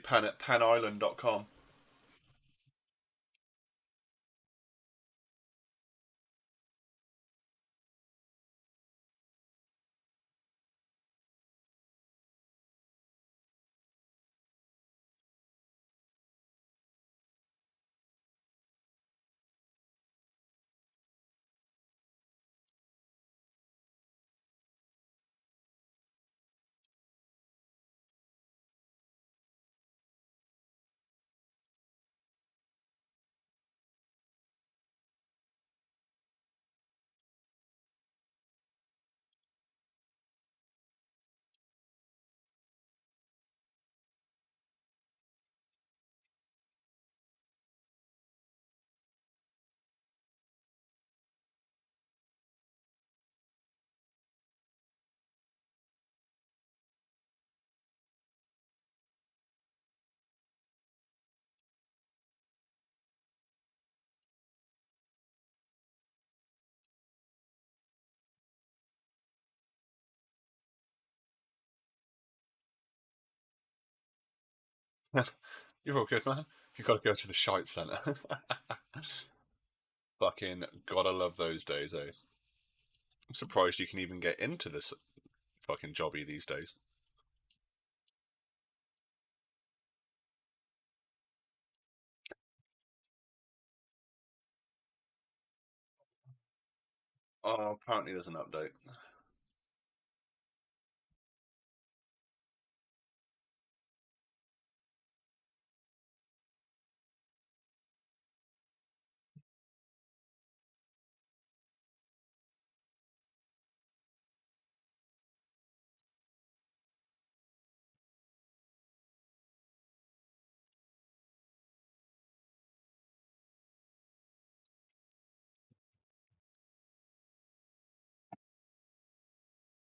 pen at penisland.com. You're all good, man. You've got to go to the shite centre. Fucking gotta love those days, eh? I'm surprised you can even get into this fucking jobby these days. Oh, apparently there's an update.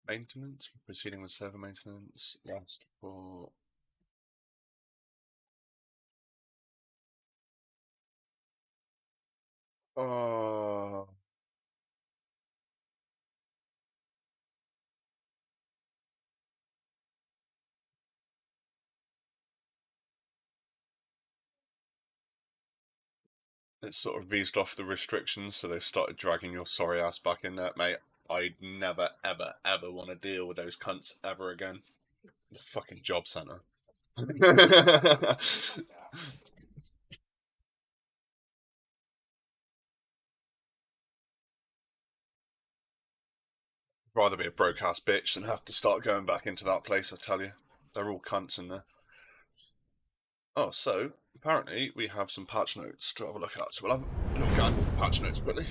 Maintenance? Proceeding with server maintenance. Last for. Oh. It's sort of eased off the restrictions, so they've started dragging your sorry ass back in there, mate. I'd never, ever, ever want to deal with those cunts ever again. The fucking job centre. Rather be a broke ass bitch than have to start going back into that place, I tell you. They're all cunts in there. Oh, so apparently we have some patch notes to have a look at. So we'll have a look at the patch notes quickly.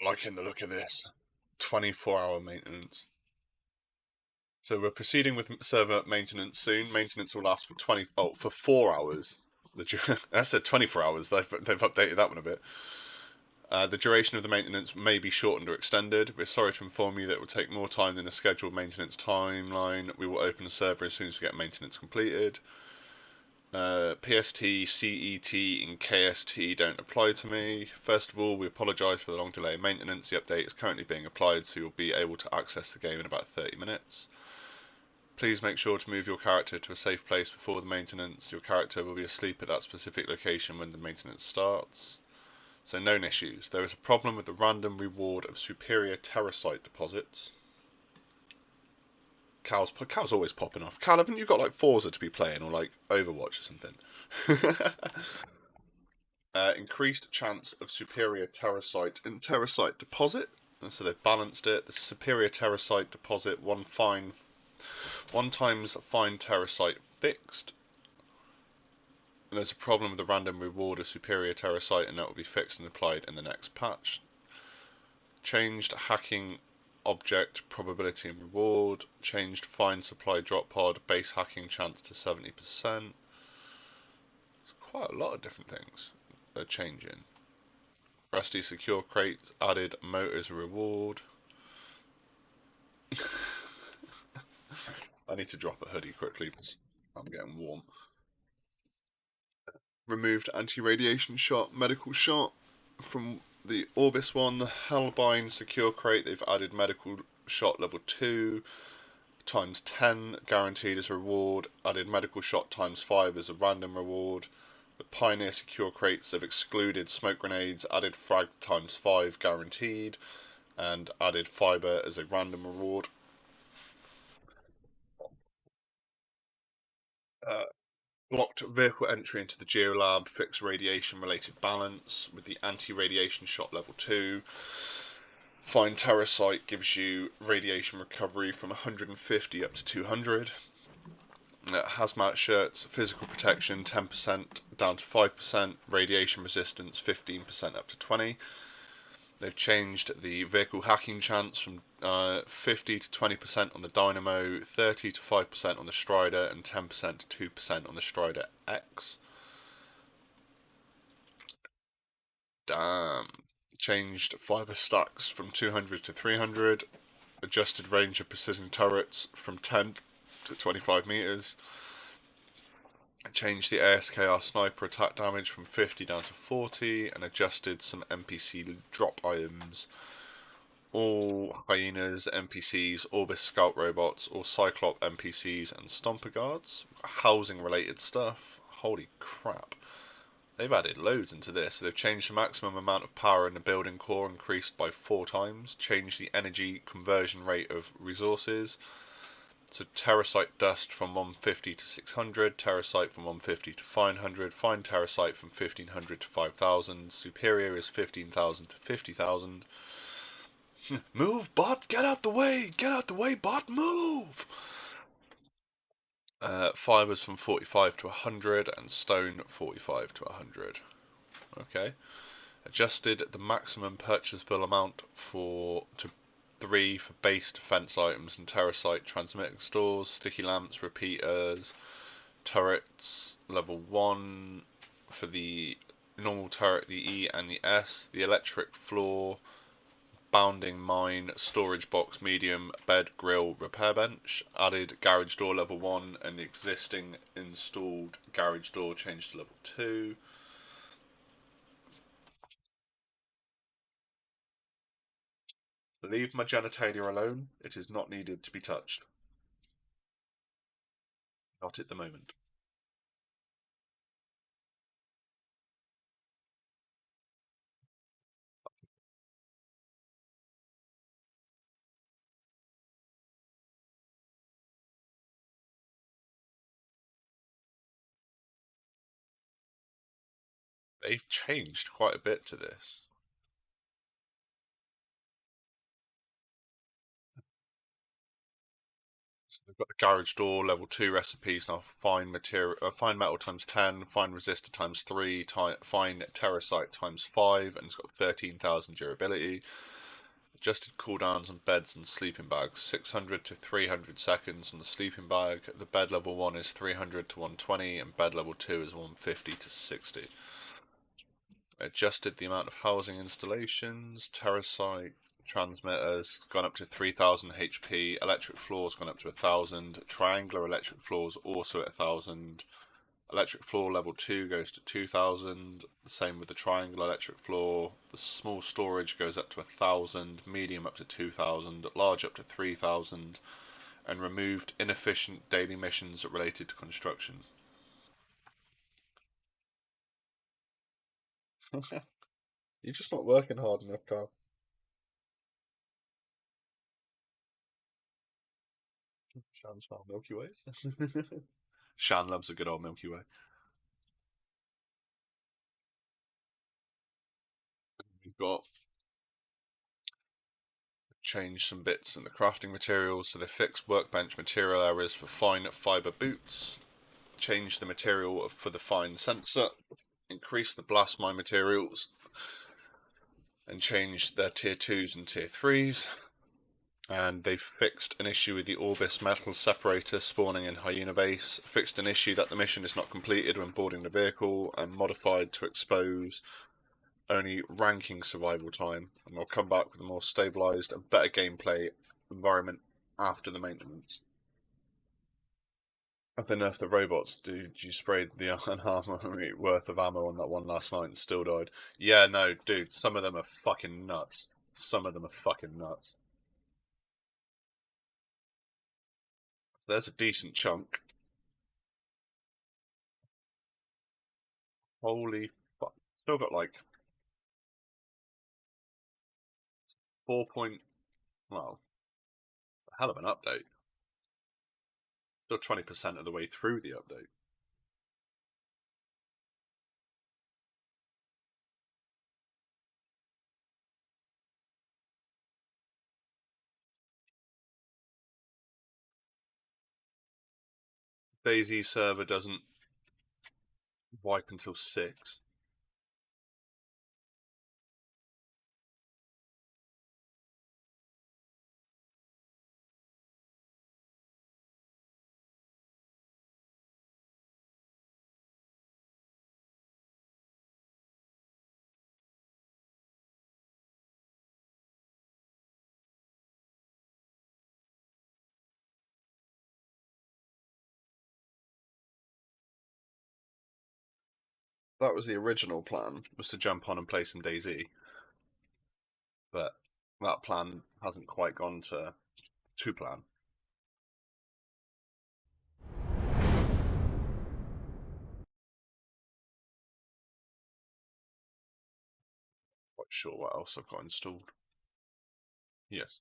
Not liking the look of this. 24-hour maintenance. So we're proceeding with server maintenance soon. Maintenance will last for 4 hours. I said 24 hours. They've updated that one a bit. The duration of the maintenance may be shortened or extended. We're sorry to inform you that it will take more time than the scheduled maintenance timeline. We will open the server as soon as we get maintenance completed. PST, CET, and KST don't apply to me. First of all, we apologise for the long delay in maintenance. The update is currently being applied, so you'll be able to access the game in about 30 minutes. Please make sure to move your character to a safe place before the maintenance. Your character will be asleep at that specific location when the maintenance starts. So known issues. There is a problem with the random reward of superior terracite deposits. Cal's always popping off. Cal, haven't you got like Forza to be playing or like Overwatch or something? Increased chance of superior terracite and terracite deposit. And so they've balanced it. The superior terracite deposit, one times fine terracite fixed. And there's a problem with the random reward of superior terracite, and that will be fixed and applied in the next patch. Changed hacking object probability and reward. Changed fine supply drop pod base hacking chance to 70%. There's quite a lot of different things they're changing. Rusty secure crates added motors reward. I need to drop a hoodie quickly because I'm getting warm. Removed anti-radiation shot, medical shot from The Orbis one, the Hellbind Secure Crate, they've added medical shot level 2 times 10 guaranteed as a reward, added medical shot times 5 as a random reward. The Pioneer Secure Crates have excluded smoke grenades, added frag times 5 guaranteed, and added fiber as a random reward. Uh, Blocked vehicle entry into the Geolab, fixed radiation related balance with the anti radiation shot level 2. Fine Terrasite gives you radiation recovery from 150 up to 200. Hazmat shirts, physical protection 10% down to 5%, radiation resistance 15% up to 20. They've changed the vehicle hacking chance from 50 to 20% on the Dynamo, 30 to 5% on the Strider, and 10% to 2% on the Strider X. Damn. Changed fiber stacks from 200 to 300. Adjusted range of precision turrets from 10 to 25 meters. Changed the ASKR sniper attack damage from 50 down to 40, and adjusted some NPC drop items. All hyenas, NPCs, Orbis scout robots, all Cyclop NPCs, and Stomper guards. Housing related stuff. Holy crap. They've added loads into this. They've changed the maximum amount of power in the building core, increased by 4 times. Changed the energy conversion rate of resources. So terracite dust from 150 to 600, terracite from 150 to 500, fine terracite from 1500 to 5000, superior is 15,000 to 50,000. Move, bot! Get out the way! Get out the way, bot! Move! Fibers from 45 to 100, and stone 45 to 100. Okay. Adjusted the maximum purchasable amount to 3 for base defense items and terracite transmitting stores, sticky lamps, repeaters, turrets, level 1 for the normal turret, the E and the S, the electric floor, bounding mine, storage box, medium, bed, grill, repair bench, added garage door level 1, and the existing installed garage door changed to level 2. Leave my genitalia alone, it is not needed to be touched. Not at the moment. They've changed quite a bit to this. So they've got the garage door level 2 recipes now. Fine material, fine metal times 10, fine resistor times 3, fine terracite times 5, and it's got 13,000 durability. Adjusted cooldowns on beds and sleeping bags, 600 to 300 seconds on the sleeping bag. The bed level 1 is 300 to 120, and bed level 2 is 150 to 60. Adjusted the amount of housing installations, terracite transmitters gone up to 3000 HP, electric floors gone up to 1000, triangular electric floors also at 1000, electric floor level 2 goes to 2000, the same with the triangular electric floor, the small storage goes up to 1000, medium up to 2000, large up to 3000, and removed inefficient daily missions related to construction. You're just not working hard enough, Carl. Shan's found Milky Ways. Shan loves a good old Milky Way. We've got changed some bits in the crafting materials, so they fixed workbench material areas for fine fibre boots, changed the material for the fine sensor, increased the blast mine materials, and changed their tier 2s and tier 3s. And they've fixed an issue with the Orbis metal separator spawning in Hyena Base, fixed an issue that the mission is not completed when boarding the vehicle, and modified to expose only ranking survival time, and they'll come back with a more stabilised and better gameplay environment after the maintenance. Have they nerfed the robots? Dude, you sprayed the an armory worth of ammo on that one last night and still died. Yeah, no, dude, some of them are fucking nuts. Some of them are fucking nuts. There's a decent chunk. Holy fuck. Still got like 4 point, well, a hell of an update. Still 20% of the way through the update. DayZ server doesn't wipe until 6. That was the original plan, was to jump on and play some DayZ, but that plan hasn't quite gone to plan. Quite sure what else I've got installed. Yes.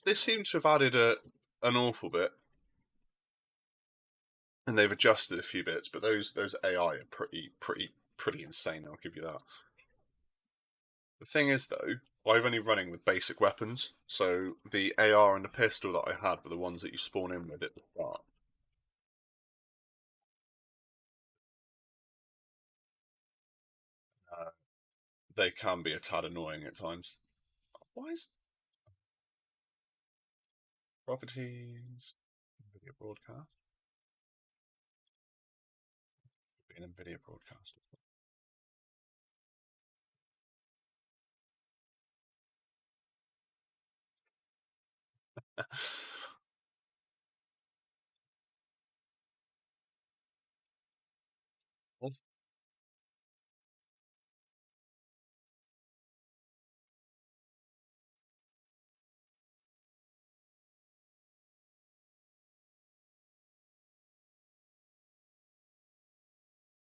They seem to have added an awful bit, and they've adjusted a few bits, but those AI are pretty insane. I'll give you that. The thing is, though, I've only running with basic weapons, so the AR and the pistol that I had were the ones that you spawn in with at the start. Uh, they can be a tad annoying at times. Why is properties video broadcast? Be an NVIDIA broadcast.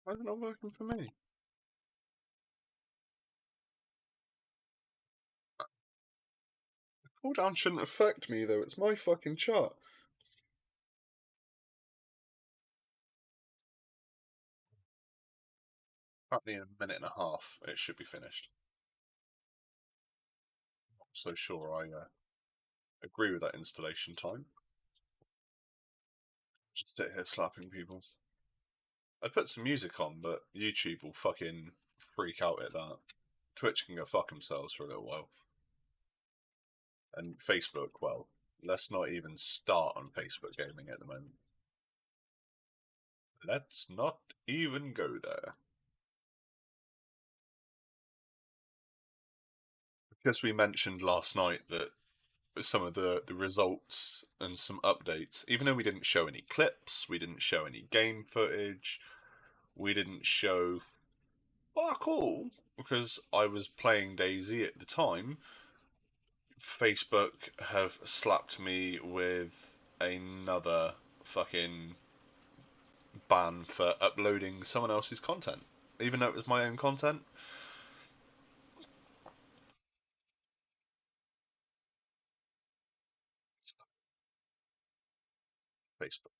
Why is it not working for me? Cooldown shouldn't affect me though. It's my fucking chart. Apparently in a minute and a half it should be finished. Not so sure I agree with that installation time. Just sit here slapping people. I'd put some music on, but YouTube will fucking freak out at that. Twitch can go fuck themselves for a little while. And Facebook, well, let's not even start on Facebook gaming at the moment. Let's not even go there. Because we mentioned last night that some of the results and some updates, even though we didn't show any clips, we didn't show any game footage, we didn't show fuck all, because I was playing DayZ at the time, Facebook have slapped me with another fucking ban for uploading someone else's content, even though it was my own content. Facebook,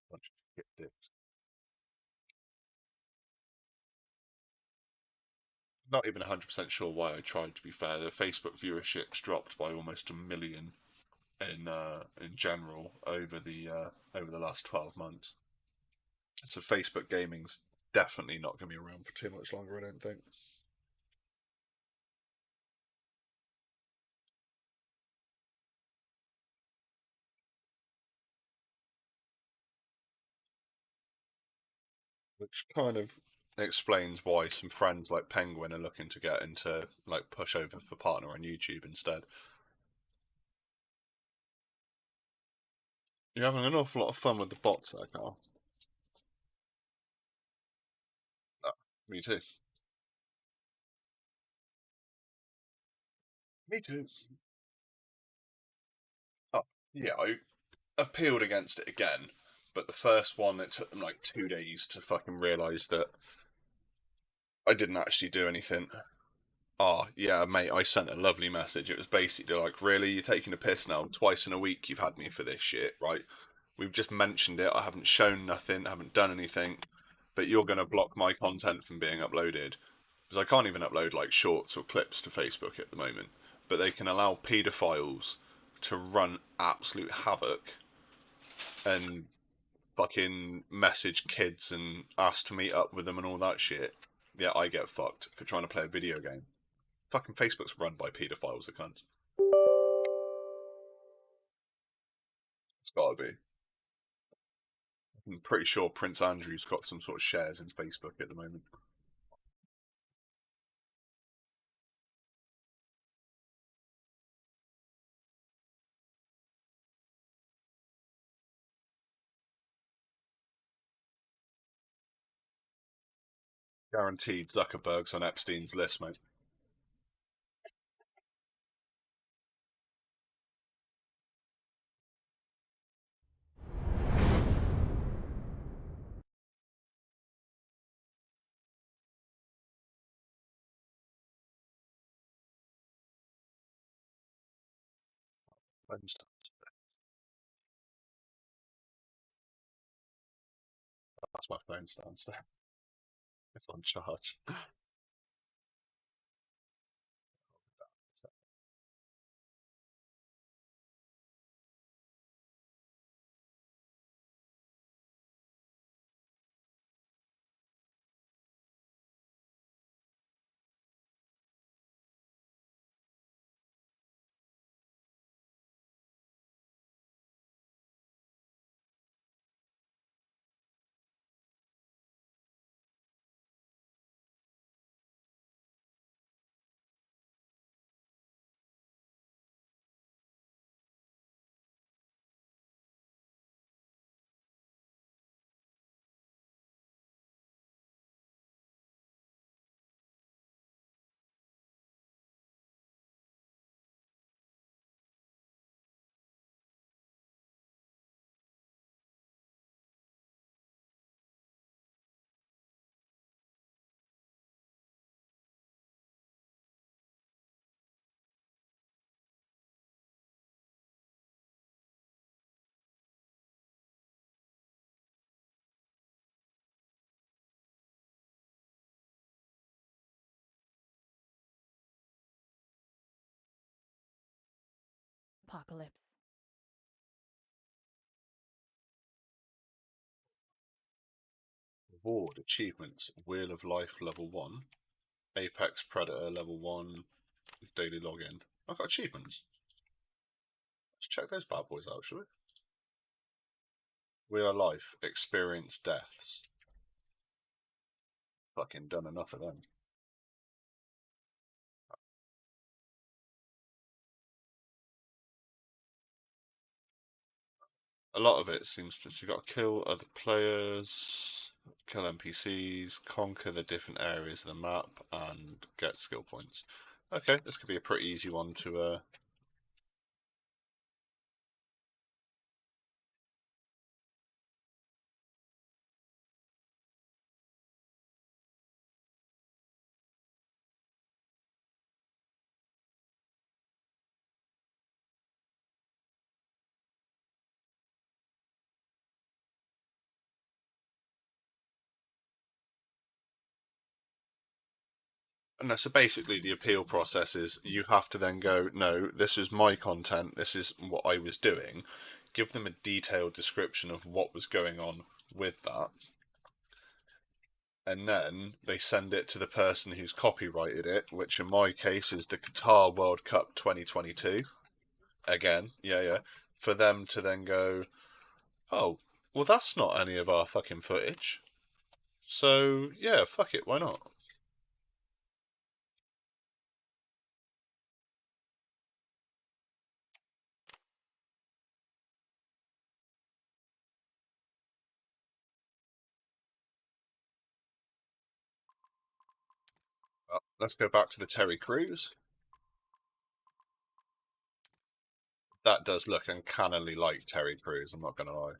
bunch of shit dicks. Not even 100% sure why I tried. To be fair, the Facebook viewership's dropped by almost 1 million in general over the last 12 months. So Facebook gaming's definitely not going to be around for too much longer, I don't think. Which kind of explains why some friends like Penguin are looking to get into like push over for partner on YouTube instead. You're having an awful lot of fun with the bots there, Carl. Oh, me too. Me too. Oh, yeah, I appealed against it again, but the first one it took them like 2 days to fucking realise that I didn't actually do anything. Oh, yeah, mate, I sent a lovely message. It was basically like, really, you're taking a piss now? Twice in a week you've had me for this shit, right? We've just mentioned it. I haven't shown nothing, I haven't done anything, but you're going to block my content from being uploaded. Because I can't even upload like shorts or clips to Facebook at the moment. But they can allow paedophiles to run absolute havoc and fucking message kids and ask to meet up with them and all that shit. Yeah, I get fucked for trying to play a video game. Fucking Facebook's run by paedophiles, the cunt. It's gotta be. I'm pretty sure Prince Andrew's got some sort of shares in Facebook at the moment. Guaranteed Zuckerberg's on Epstein's list, mate. That's my phone downstairs. It's on charge. Apocalypse. Reward achievements: Wheel of Life level 1, Apex Predator level 1, daily login. I've got achievements. Let's check those bad boys out, shall we? Wheel of Life, experience deaths. Fucking done enough of them. A lot of it seems to, so you've got to kill other players, kill NPCs, conquer the different areas of the map, and get skill points. Okay, this could be a pretty easy one to and so basically the appeal process is you have to then go, no, this is my content, this is what I was doing. Give them a detailed description of what was going on with that. and then they send it to the person who's copyrighted it, which in my case is the Qatar World Cup 2022. Again, yeah. For them to then go, oh, well, that's not any of our fucking footage. So, yeah, fuck it, why not? Well, let's go back to the Terry Crews. That does look uncannily like Terry Crews, I'm not going to lie.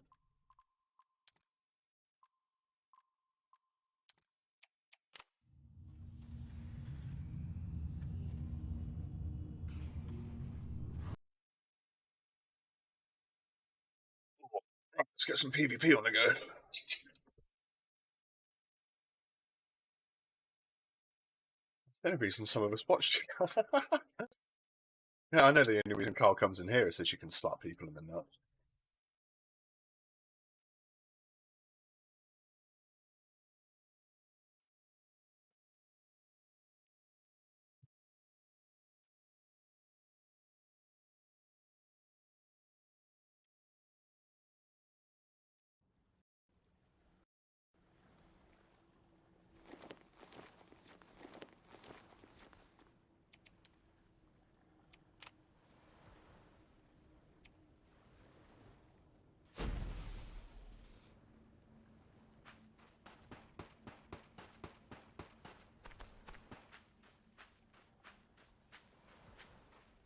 Let's get some PvP on the go. The only reason some of us watched it. Yeah, I know the only reason Carl comes in here is so she can slap people in the nuts.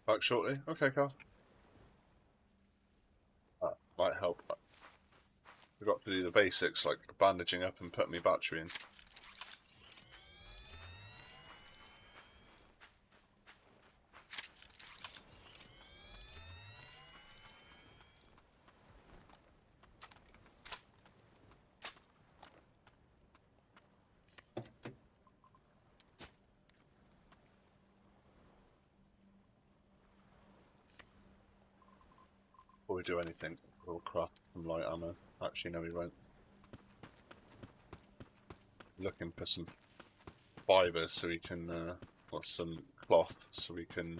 Back shortly? Okay, Carl. That might help. We've got to do the basics, like bandaging up and putting my battery in. Before we do anything, we'll craft some light ammo. Actually, no, we won't. Looking for some fibres so we can, or some cloth so we can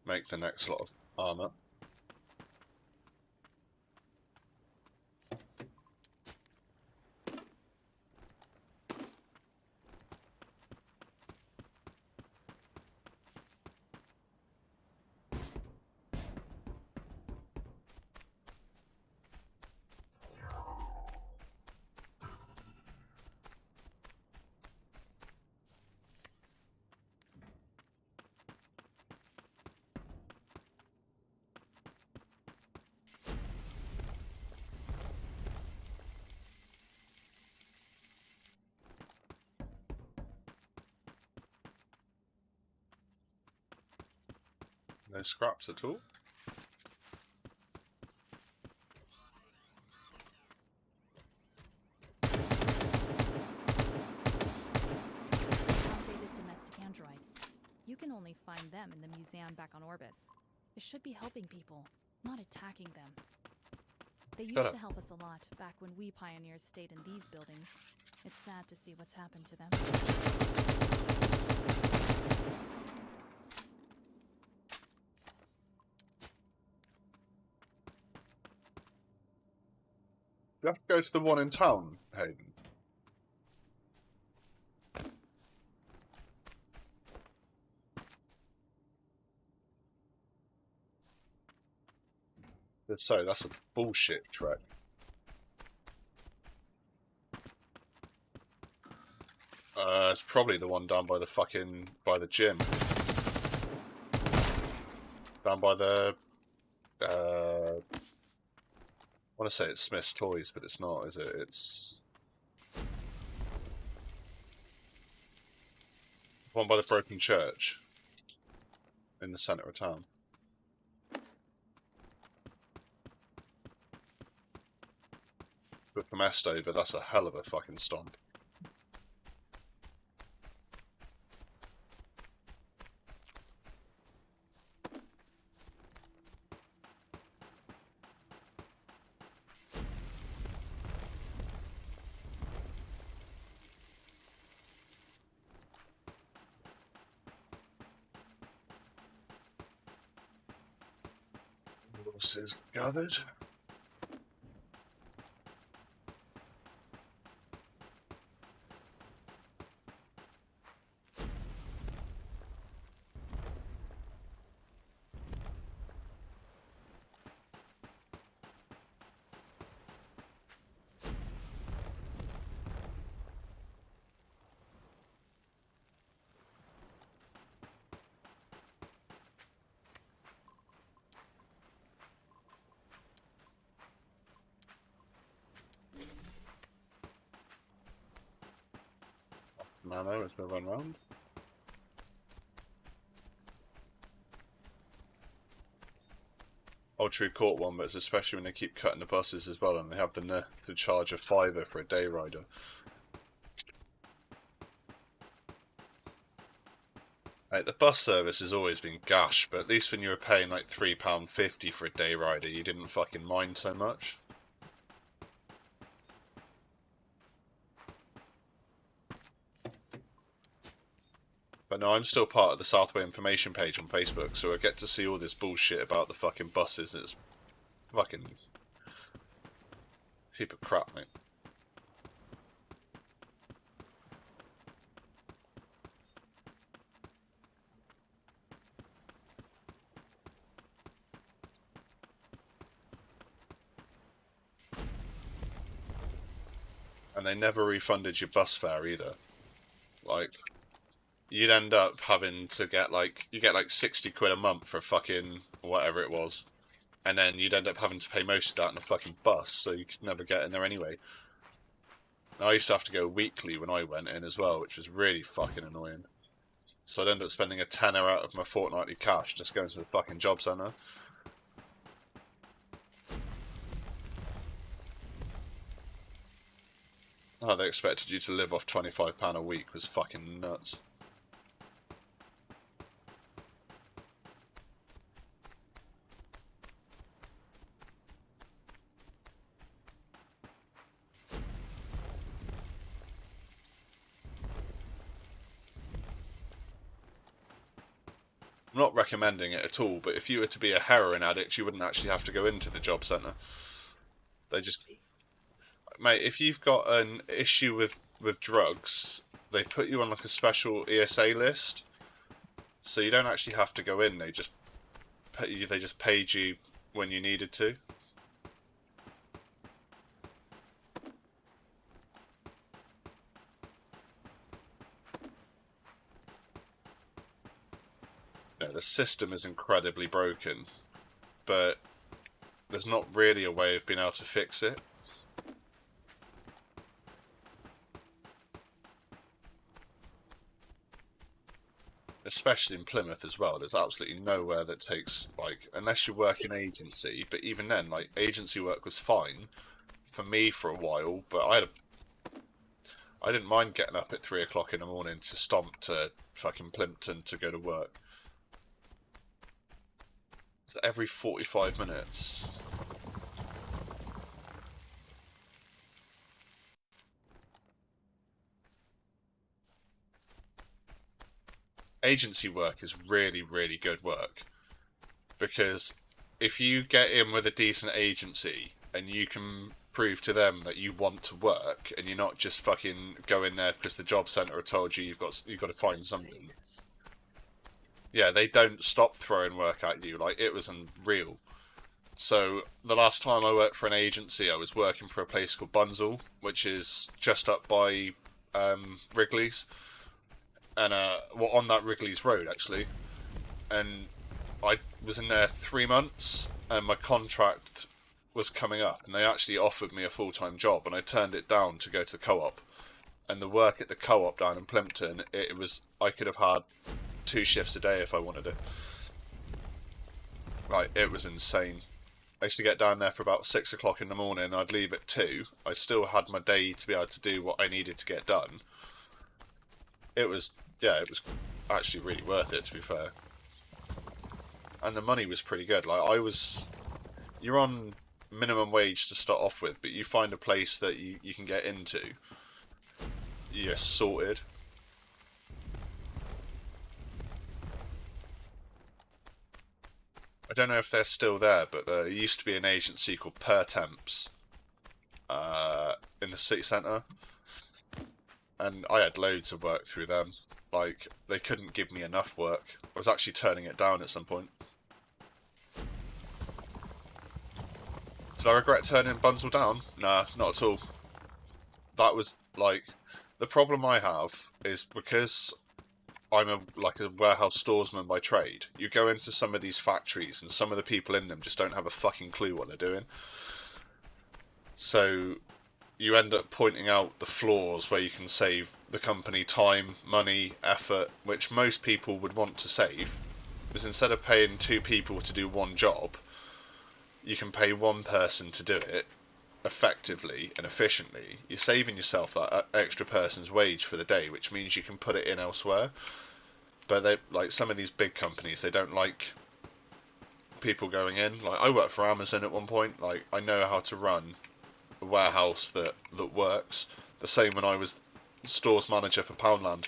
make the next lot of armour. No scraps at all. Outdated domestic android. You can only find them in the museum back on Orbis. It should be helping people, not attacking them. They used to help us a lot back when we pioneers stayed in these buildings. It's sad to see what's happened to them. You have to go to the one in town, Hayden. So that's a bullshit trek. It's probably the one down by the gym. Down by the, I want to say it's Smith's Toys, but it's not, is it? It's the one by the broken church in the centre of town. But from Estover, that's a hell of a fucking stomp. Resources gathered. Nano as we run round. Old True caught one, but it's especially when they keep cutting the buses as well and they have the nerve to charge a £5 for a day rider. Like, the bus service has always been gash, but at least when you were paying like £3.50 for a day rider, you didn't fucking mind so much. But no, I'm still part of the Southway information page on Facebook, so I get to see all this bullshit about the fucking buses. It's fucking heap of crap, mate. And they never refunded your bus fare either. Like, you'd end up having to get like, you get like 60 quid a month for fucking whatever it was, and then you'd end up having to pay most of that in a fucking bus, so you could never get in there anyway. And I used to have to go weekly when I went in as well, which was really fucking annoying. So I'd end up spending a tenner out of my fortnightly cash just going to the fucking job centre. How they expected you to live off £25 a week was fucking nuts. I'm not recommending it at all, but if you were to be a heroin addict, you wouldn't actually have to go into the job centre. They just... Mate, if you've got an issue with drugs, they put you on like a special ESA list, so you don't actually have to go in. They just paid you when you needed to. No, the system is incredibly broken, but there's not really a way of being able to fix it. Especially in Plymouth as well, there's absolutely nowhere that takes, like, unless you work in agency, but even then, like, agency work was fine for me for a while, but I didn't mind getting up at 3 o'clock in the morning to stomp to fucking Plimpton to go to work. So every 45 minutes. Agency work is really, really good work, because if you get in with a decent agency and you can prove to them that you want to work and you're not just fucking going there because the job centre told you you've got to find something. Yeah, they don't stop throwing work at you. Like, it was unreal. So the last time I worked for an agency, I was working for a place called Bunzel, which is just up by Wrigley's, and well, on that Wrigley's Road actually, and I was in there 3 months, and my contract was coming up, and they actually offered me a full-time job, and I turned it down to go to the co-op. And the work at the co-op down in Plimpton, I could have had 2 shifts a day if I wanted it. Like, it was insane. I used to get down there for about 6 o'clock in the morning, I'd leave at 2. I still had my day to be able to do what I needed to get done. It was actually really worth it, to be fair. And the money was pretty good. Like, you're on minimum wage to start off with, but you find a place that you can get into, you're sorted. I don't know if they're still there, but there used to be an agency called Per Temps in the city centre, and I had loads of work through them. Like, they couldn't give me enough work. I was actually turning it down at some point. Did I regret turning Bunzel down? Nah, not at all. That was, like, the problem I have is because I'm a warehouse storesman by trade. You go into some of these factories and some of the people in them just don't have a fucking clue what they're doing. So you end up pointing out the flaws where you can save the company time, money, effort, which most people would want to save. Because instead of paying 2 people to do one job, you can pay 1 person to do it effectively and efficiently. You're saving yourself that extra person's wage for the day, which means you can put it in elsewhere. But they, like some of these big companies, they don't like people going in. Like, I worked for Amazon at one point. Like, I know how to run a warehouse that works. The same when I was stores manager for Poundland.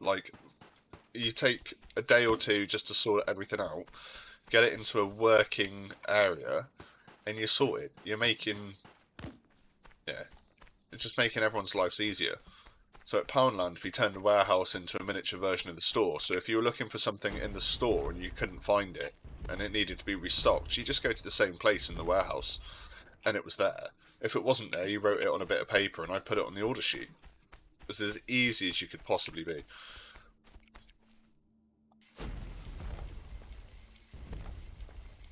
Like, you take a day or two just to sort everything out, get it into a working area, and you're sorted. You're making, yeah, it's just making everyone's lives easier. So at Poundland, we turned the warehouse into a miniature version of the store. So if you were looking for something in the store and you couldn't find it, and it needed to be restocked, you just go to the same place in the warehouse, and it was there. If it wasn't there, you wrote it on a bit of paper, and I put it on the order sheet. It was as easy as you could possibly be.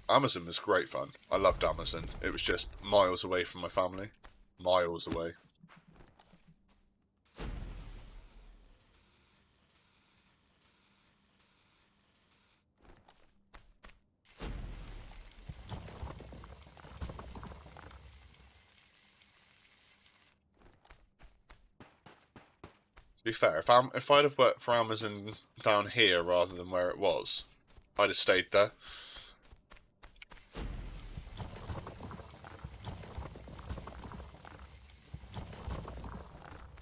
Amazon was great fun. I loved Amazon. It was just miles away from my family. Miles away. To be fair, if I'd have worked for Amazon down here rather than where it was, I'd have stayed there.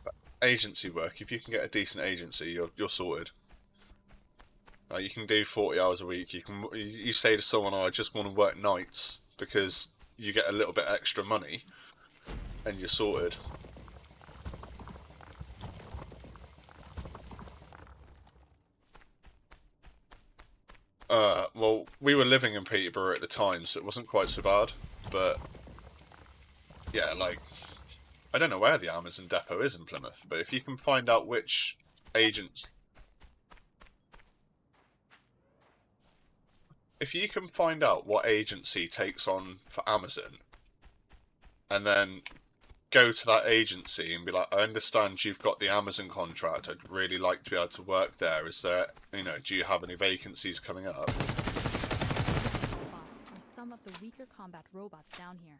But agency work, if you can get a decent agency, you're sorted. You can do 40 hours a week. You say to someone, "Oh, I just want to work nights," because you get a little bit extra money, and you're sorted. Well, we were living in Peterborough at the time, so it wasn't quite so bad. But yeah, like, I don't know where the Amazon depot is in Plymouth, but if you can find out which agents, if you can find out what agency takes on for Amazon, and then go to that agency and be like, I understand you've got the Amazon contract. I'd really like to be able to work there. Is there, do you have any vacancies coming up? Robots are some of the weaker combat robots down here.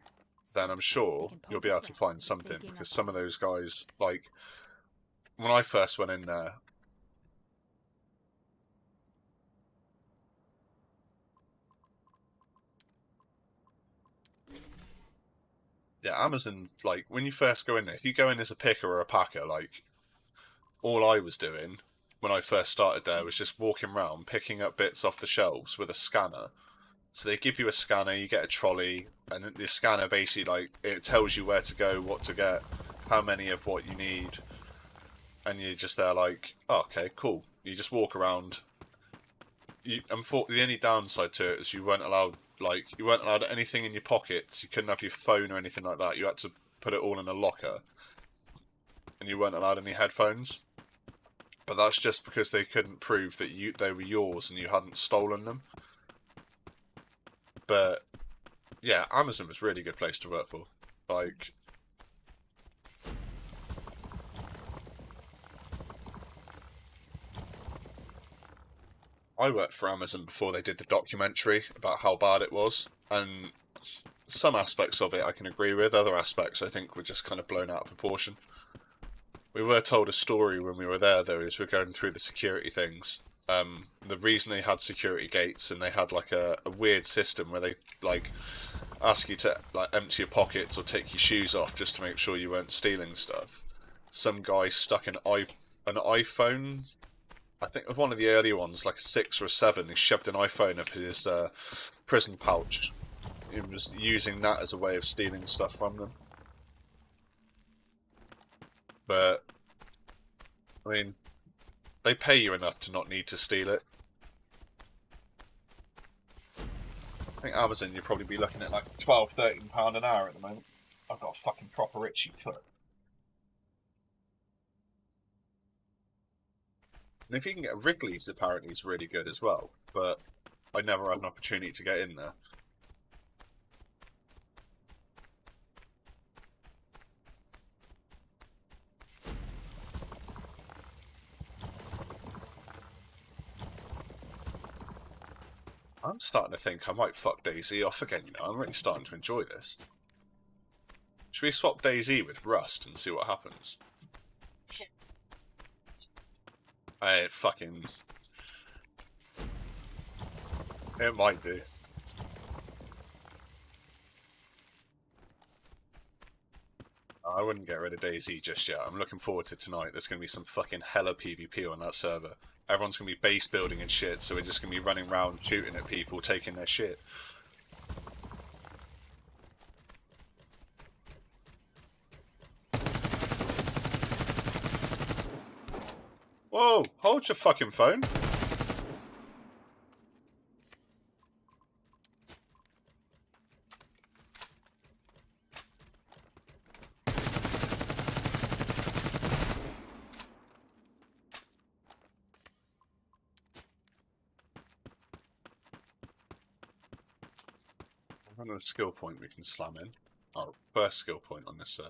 Then I'm sure you'll be able to find something, because some of those guys, like, when I first went in there, yeah, Amazon, like, when you first go in there, if you go in as a picker or a packer, like, all I was doing when I first started there was just walking around picking up bits off the shelves with a scanner. So they give you a scanner, you get a trolley, and the scanner basically, like, it tells you where to go, what to get, how many of what you need, and you're just there like, oh, okay, cool. You just walk around. The only downside to it is you weren't allowed anything in your pockets. You couldn't have your phone or anything like that. You had to put it all in a locker, and you weren't allowed any headphones. But that's just because they couldn't prove that they were yours and you hadn't stolen them. But yeah, Amazon was a really good place to work for. Like, I worked for Amazon before they did the documentary about how bad it was, and some aspects of it I can agree with. Other aspects I think were just kind of blown out of proportion. We were told a story when we were there, though, as we were going through the security things. The reason they had security gates and they had like a weird system where they like ask you to like empty your pockets or take your shoes off just to make sure you weren't stealing stuff. Some guy stuck an iPhone I think with one of the earlier ones, like a 6 or a 7, he shoved an iPhone up his prison pouch. He was using that as a way of stealing stuff from them. But, I mean, they pay you enough to not need to steal it. I think Amazon, you'd probably be looking at like £12, £13 an hour at the moment. I've got a fucking proper itchy foot. And if you can get Wrigley's, apparently it's really good as well. But I never had an opportunity to get in there. I'm starting to think I might fuck DayZ off again, you know. I'm really starting to enjoy this. Should we swap DayZ with Rust and see what happens? It fucking... It might do. I wouldn't get rid of DayZ just yet. I'm looking forward to tonight. There's going to be some fucking hella PvP on that server. Everyone's going to be base building and shit, so we're just going to be running around shooting at people, taking their shit. Whoa! Hold your fucking phone! Another skill point we can slam in. Oh, first skill point on this server.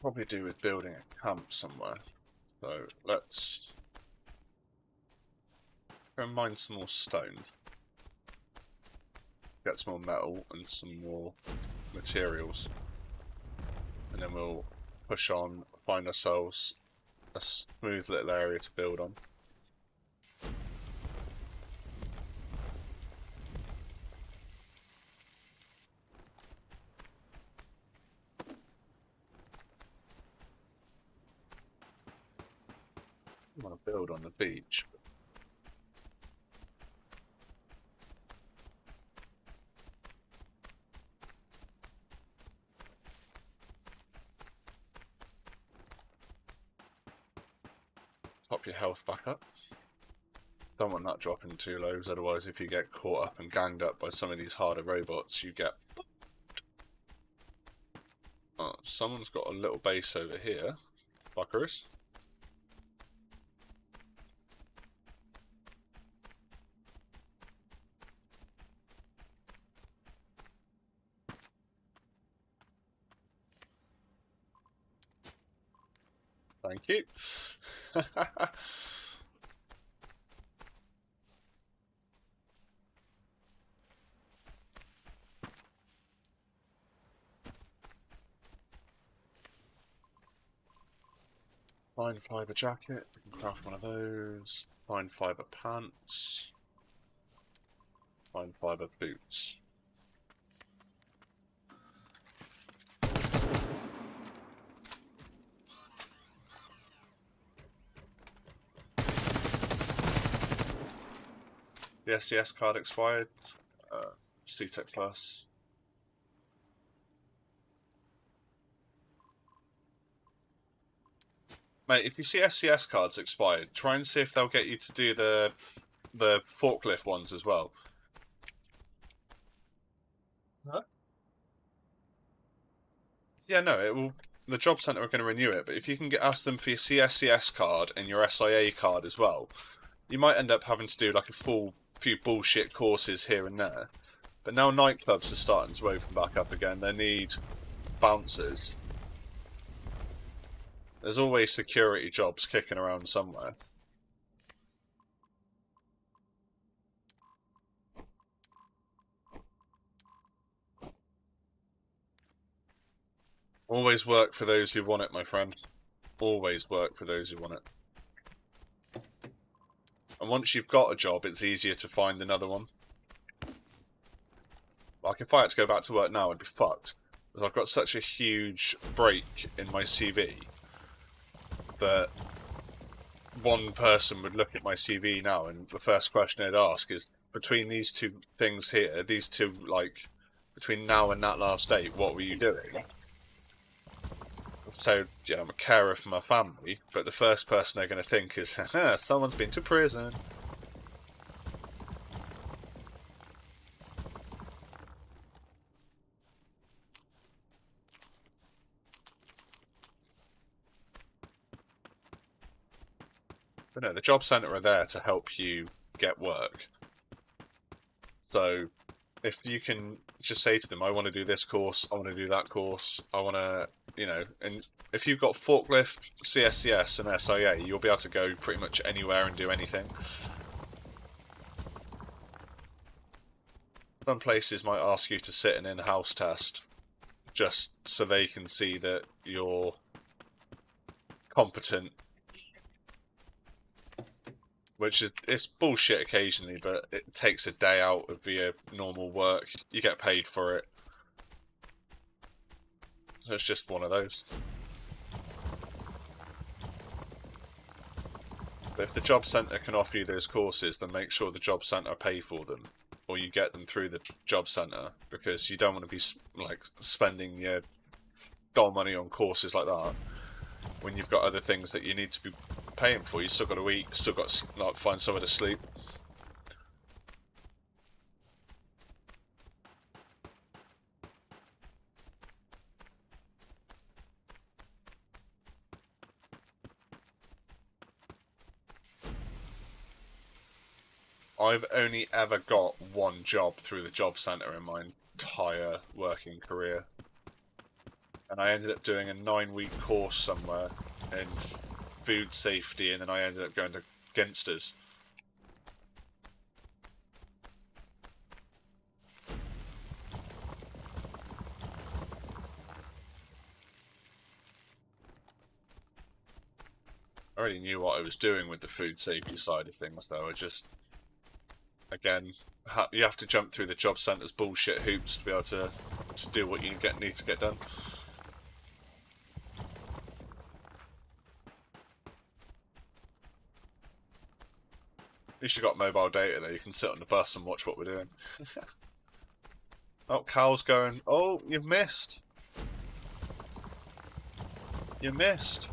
Probably do with building a camp somewhere. So let's go and mine some more stone. Get some more metal and some more materials. And then we'll push on, find ourselves a smooth little area to build on. I want to build on the beach. Top your health back up. Don't want that dropping too low, because otherwise if you get caught up and ganged up by some of these harder robots, you get... Oh, someone's got a little base over here. Fuckers. Thank you. Fine fibre jacket, we can craft one of those. Fine fibre pants. Fine fibre boots. The SDS card expired. CTEC Plus. Mate, if you see SCS cards expired, try and see if they'll get you to do the forklift ones as well. Huh? Yeah, no, it will. The job centre are going to renew it, but if you can ask them for your CSCS card and your SIA card as well, you might end up having to do like a full few bullshit courses here and there. But now nightclubs are starting to open back up again. They need bouncers. There's always security jobs kicking around somewhere. Always work for those who want it, my friend. Always work for those who want it. And once you've got a job, it's easier to find another one. Like, if I had to go back to work now, I'd be fucked. Because I've got such a huge break in my CV that one person would look at my CV now and the first question they'd ask is, between these two things here, these two, like, between now and that last date, what were you doing? So, yeah, I'm a carer for my family, but the first person they're going to think is, haha, someone's been to prison. But no, the job centre are there to help you get work. So if you can just say to them, I want to do this course, I want to do that course, I want to, you know, and if you've got forklift, CSCS and SIA, you'll be able to go pretty much anywhere and do anything. Some places might ask you to sit an in-house test just so they can see that you're competent, which is, it's bullshit occasionally, but it takes a day out of your normal work. You get paid for it. So it's just one of those. But if the job centre can offer you those courses, then make sure the job centre pay for them, or you get them through the job centre, because you don't want to be like spending your doll money on courses like that when you've got other things that you need to be paying for. You still got to eat, still got to like find somewhere to sleep. I've only ever got one job through the job centre in my entire working career, and I ended up doing a 9-week course somewhere in food safety, and then I ended up going to Ginsters. I already knew what I was doing with the food safety side of things, though. I just, again, you have to jump through the job centre's bullshit hoops to be able to do what you need to get done. At least you got mobile data there. You can sit on the bus and watch what we're doing. Oh, Cal's going. Oh, you've missed. You missed.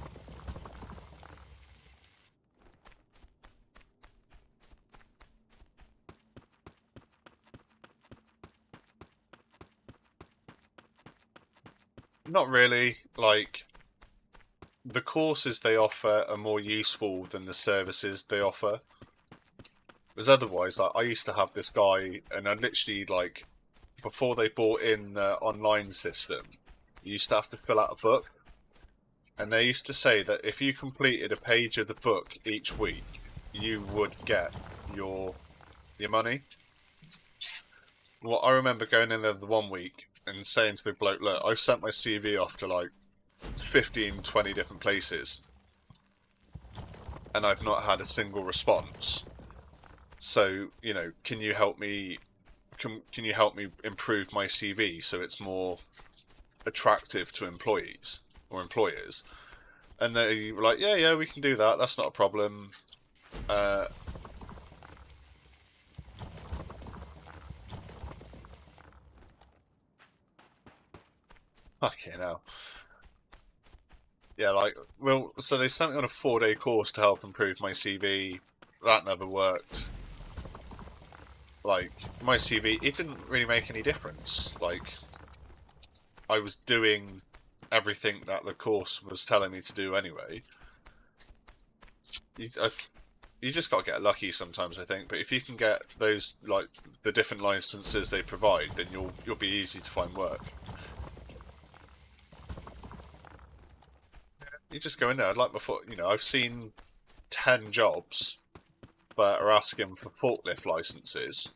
Not really. Like, the courses they offer are more useful than the services they offer. Because otherwise, like, I used to have this guy, and I literally, like, before they brought in the online system, you used to have to fill out a book. And they used to say that if you completed a page of the book each week, you would get your money. Well, I remember going in there the one week and saying to the bloke, look, I've sent my CV off to like 15, 20 different places, and I've not had a single response. So, you know, can you help me? Can you help me improve my CV so it's more attractive to employees or employers? And they were like, yeah, we can do that. That's not a problem. Fucking hell. Yeah, like, well, so they sent me on a 4-day course to help improve my CV. That never worked. Like, my CV, it didn't really make any difference. Like, I was doing everything that the course was telling me to do anyway. You just got to get lucky sometimes, I think. But if you can get those, like, the different licenses they provide, then you'll be easy to find work. You just go in there. I'd like before, I've seen 10 jobs that are asking for forklift licenses.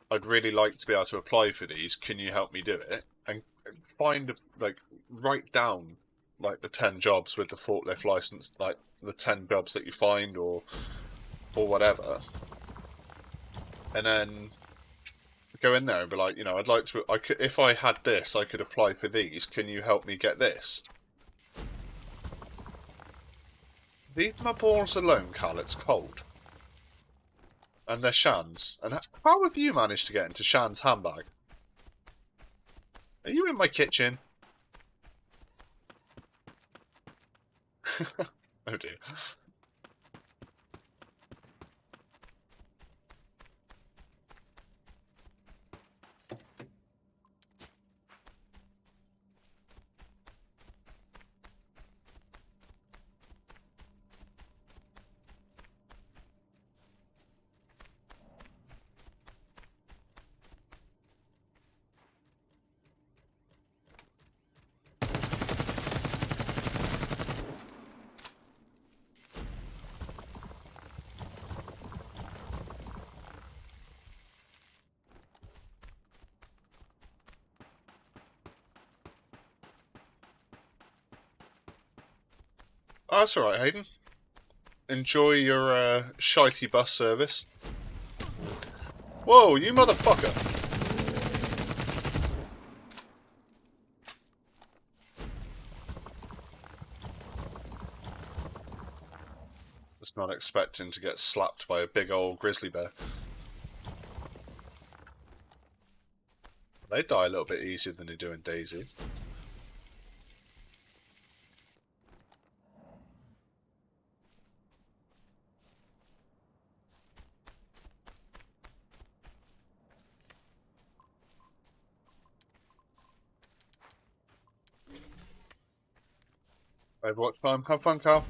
I'd really like to be able to apply for these. Can you help me do it? And find, write down, the 10 jobs with the forklift license, the 10 jobs that you find or whatever. And then go in there and be like, I'd like to, if I had this, I could apply for these. Can you help me get this? Leave my balls alone, Cal. It's cold. And they're Shan's. And how have you managed to get into Shan's handbag? Are you in my kitchen? Oh dear. Oh, that's alright, Hayden. Enjoy your shitey bus service. Whoa, you motherfucker! Just not expecting to get slapped by a big old grizzly bear. They die a little bit easier than they do in DayZ. Overwatch time. Have fun, Carl.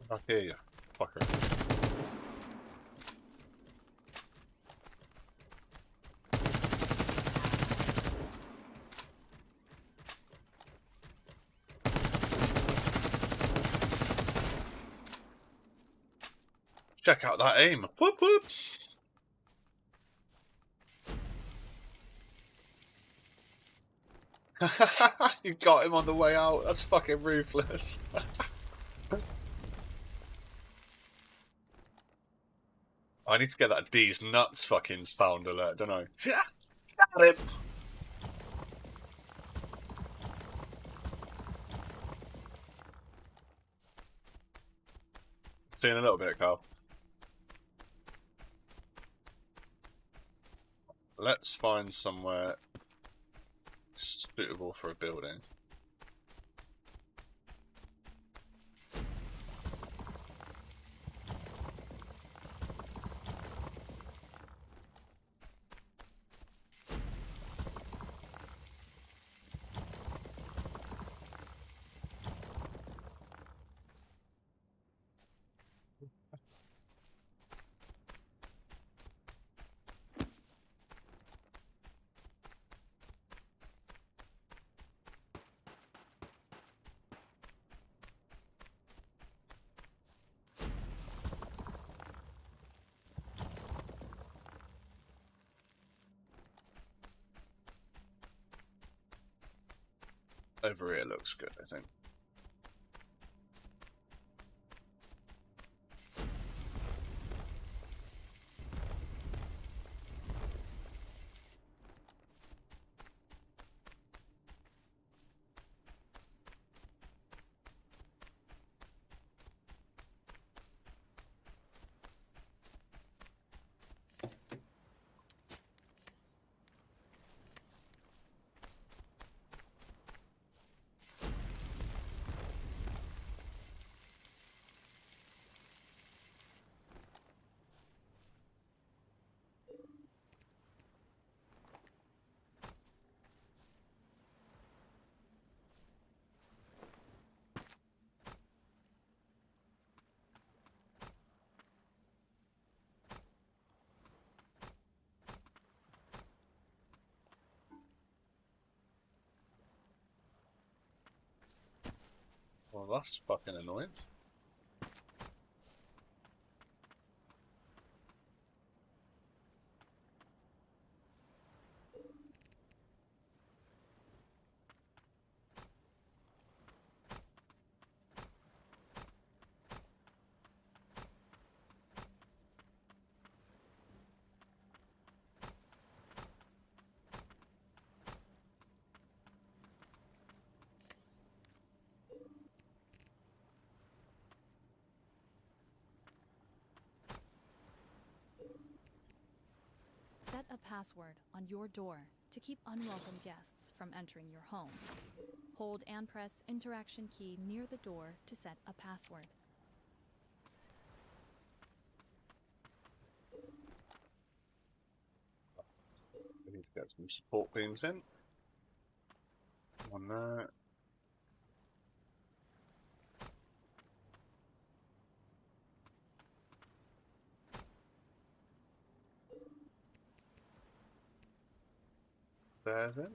Back here, you fucker. Check out that aim. Whoop whoop. You got him on the way out. That's fucking ruthless. I need to get that D's nuts fucking sound alert, don't I? Got him. See you in a little bit, Carl. Let's find somewhere suitable for a building. Over here looks good, I think. Well, that's fucking annoying. Set a password on your door to keep unwelcome guests from entering your home. Hold and press interaction key near the door to set a password. We need to get some support beams in. One there. There then.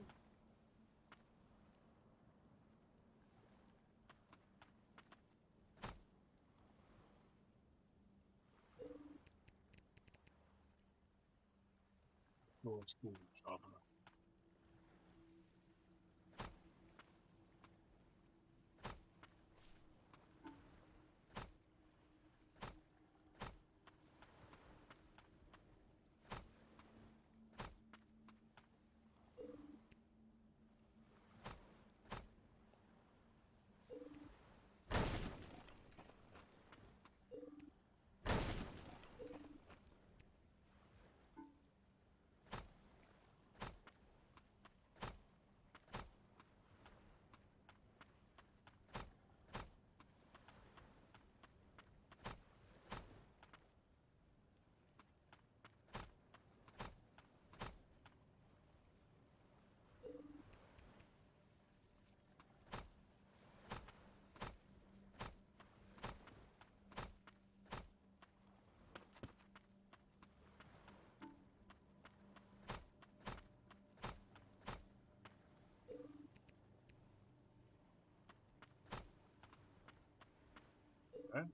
Okay.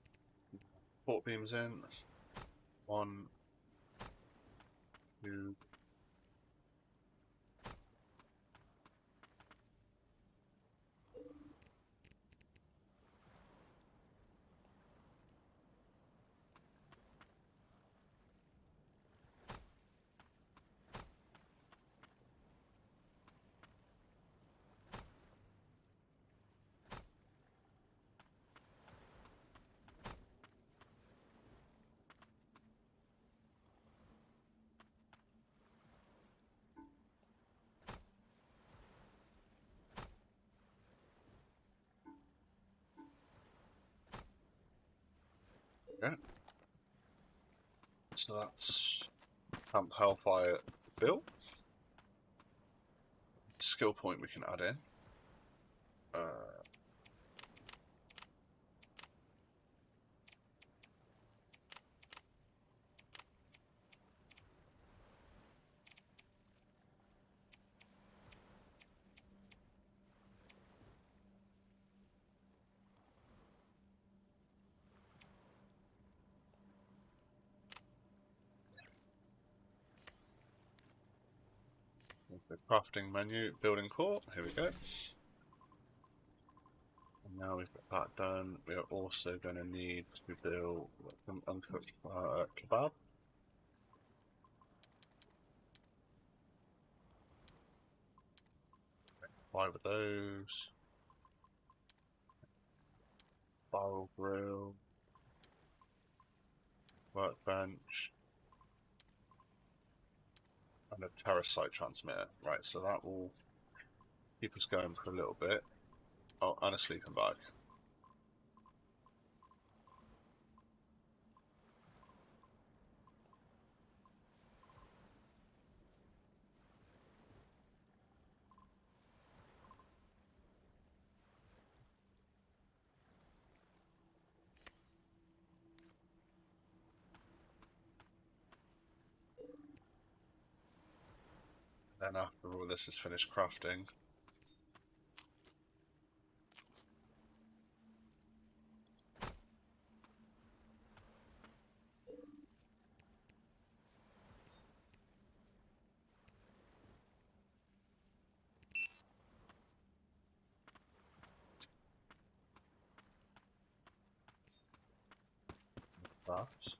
Support beams in. 1, 2. Okay. So that's Camp Hellfire built. Skill point we can add in. The crafting menu, building core. Here we go. And now we've got that done. We are also going to need to build some uncooked kebab. 5 of those. Barrel grill. Workbench. And a terrace site transmitter. Right, so that will keep us going for a little bit. Oh, and a sleeping bag. Then after all this is finished crafting, Crafts.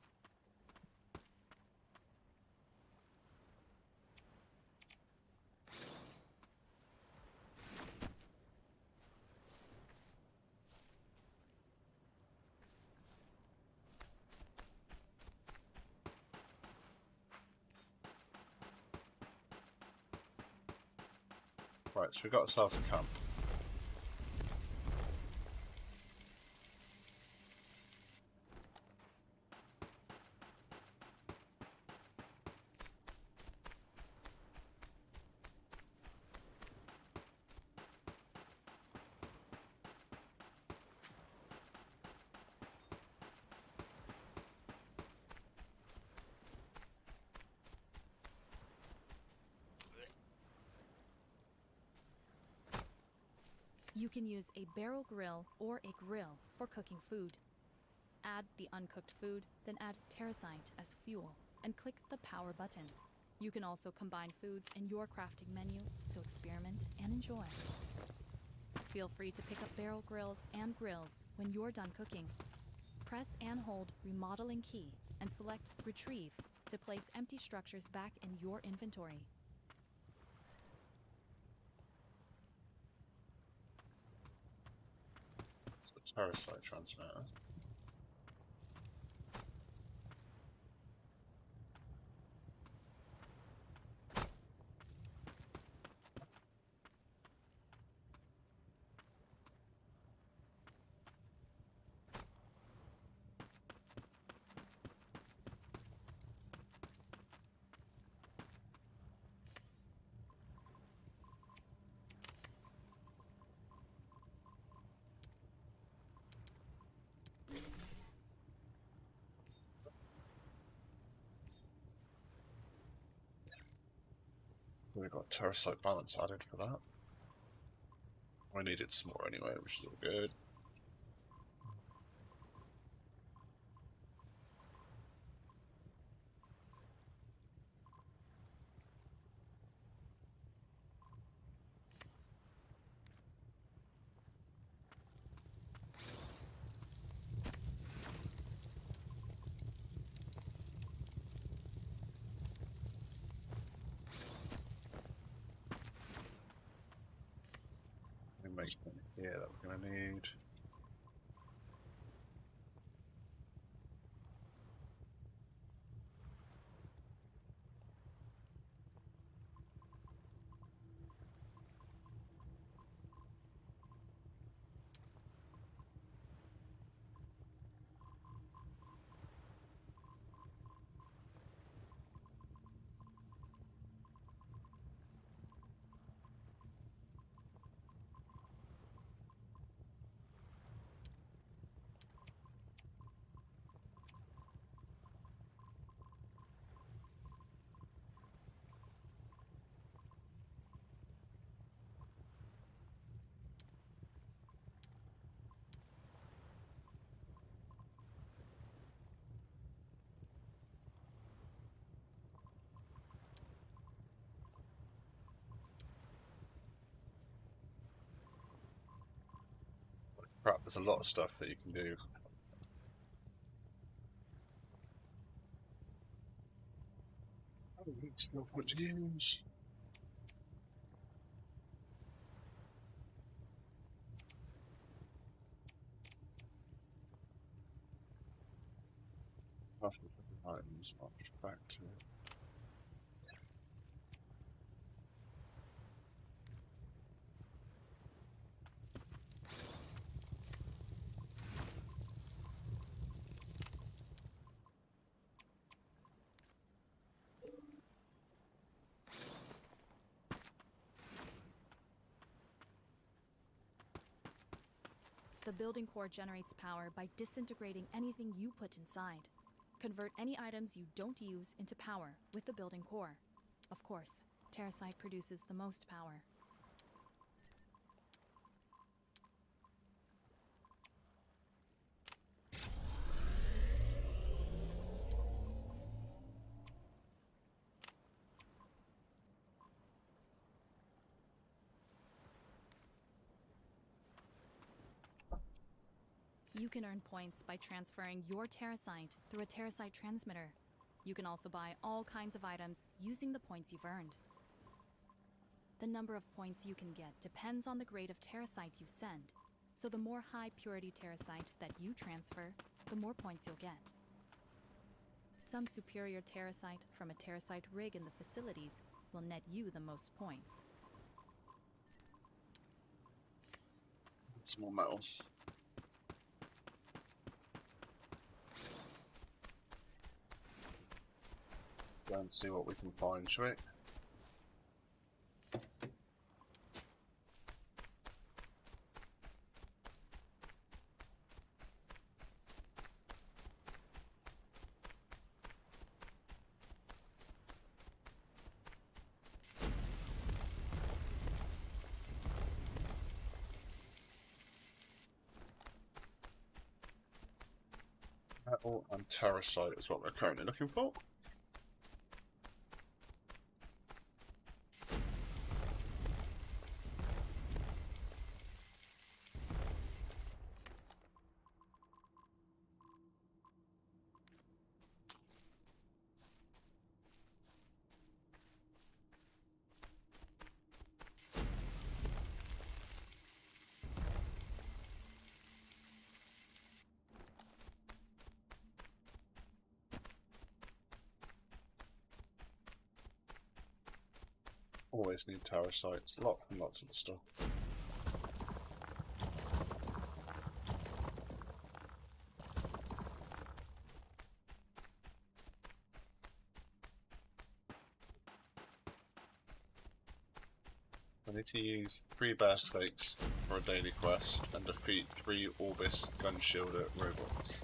Right, so we've got ourselves a camp. You can use a barrel grill or a grill for cooking food. Add the uncooked food, then add terracite as fuel, and click the power button. You can also combine foods in your crafting menu, so experiment and enjoy. Feel free to pick up barrel grills and grills when you're done cooking. Press and hold Remodeling key and select Retrieve to place empty structures back in your inventory. It's the parasite transmitter. We've got terracite balance added for that. I needed some more anyway, which is all good. Make them here that we're going to need. Crap, there's a lot of stuff that you can do. Oh, it's not what to use. After the items, march back to. The building core generates power by disintegrating anything you put inside. Convert any items you don't use into power with the building core. Of course, terracite produces the most power. You can earn points by transferring your Terrasite through a Terrasite transmitter. You can also buy all kinds of items using the points you've earned. The number of points you can get depends on the grade of Terrasite you send, so the more high purity Terrasite that you transfer, the more points you'll get. Some superior Terrasite from a Terrasite rig in the facilities will net you the most points. Some more metal. Go and see what we can find, shall we? Metal and Terrasite is what we're currently looking for. Always need Terrasites, lots and lots of stuff. I need to use 3 bear steaks for a daily quest and defeat 3 Orbis gun shielder robots.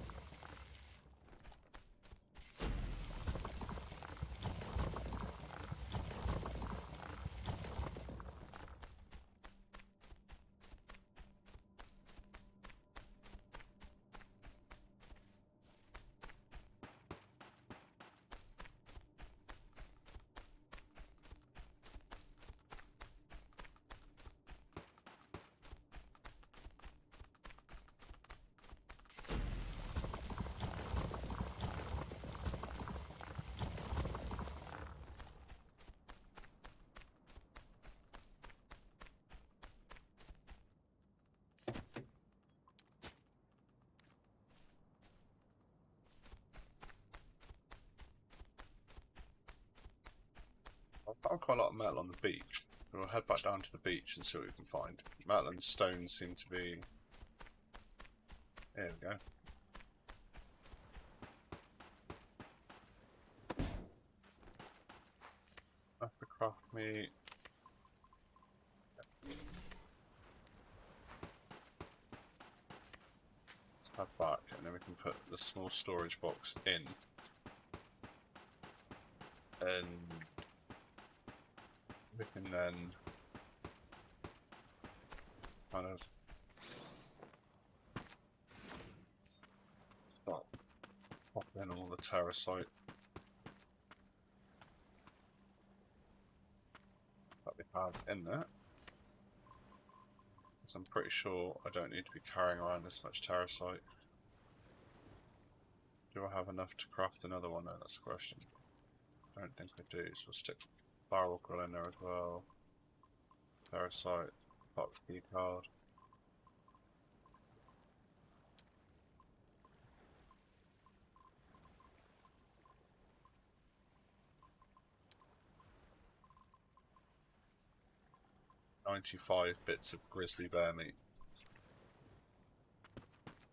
I found quite a lot of metal on the beach. We'll head back down to the beach and see what we can find. Metal and stone seem to be... Here we go. I have to craft me... Let's head back and then we can put the small storage box in. And we can then kind of start popping in all the Terrasite that we have in there. Because I'm pretty sure I don't need to be carrying around this much Terrasite. Do I have enough to craft another one? No, that's the question. I don't think I do, so we'll stick Firewalker in there as well. Terrasite, box key card. $95 bits of grizzly bear meat.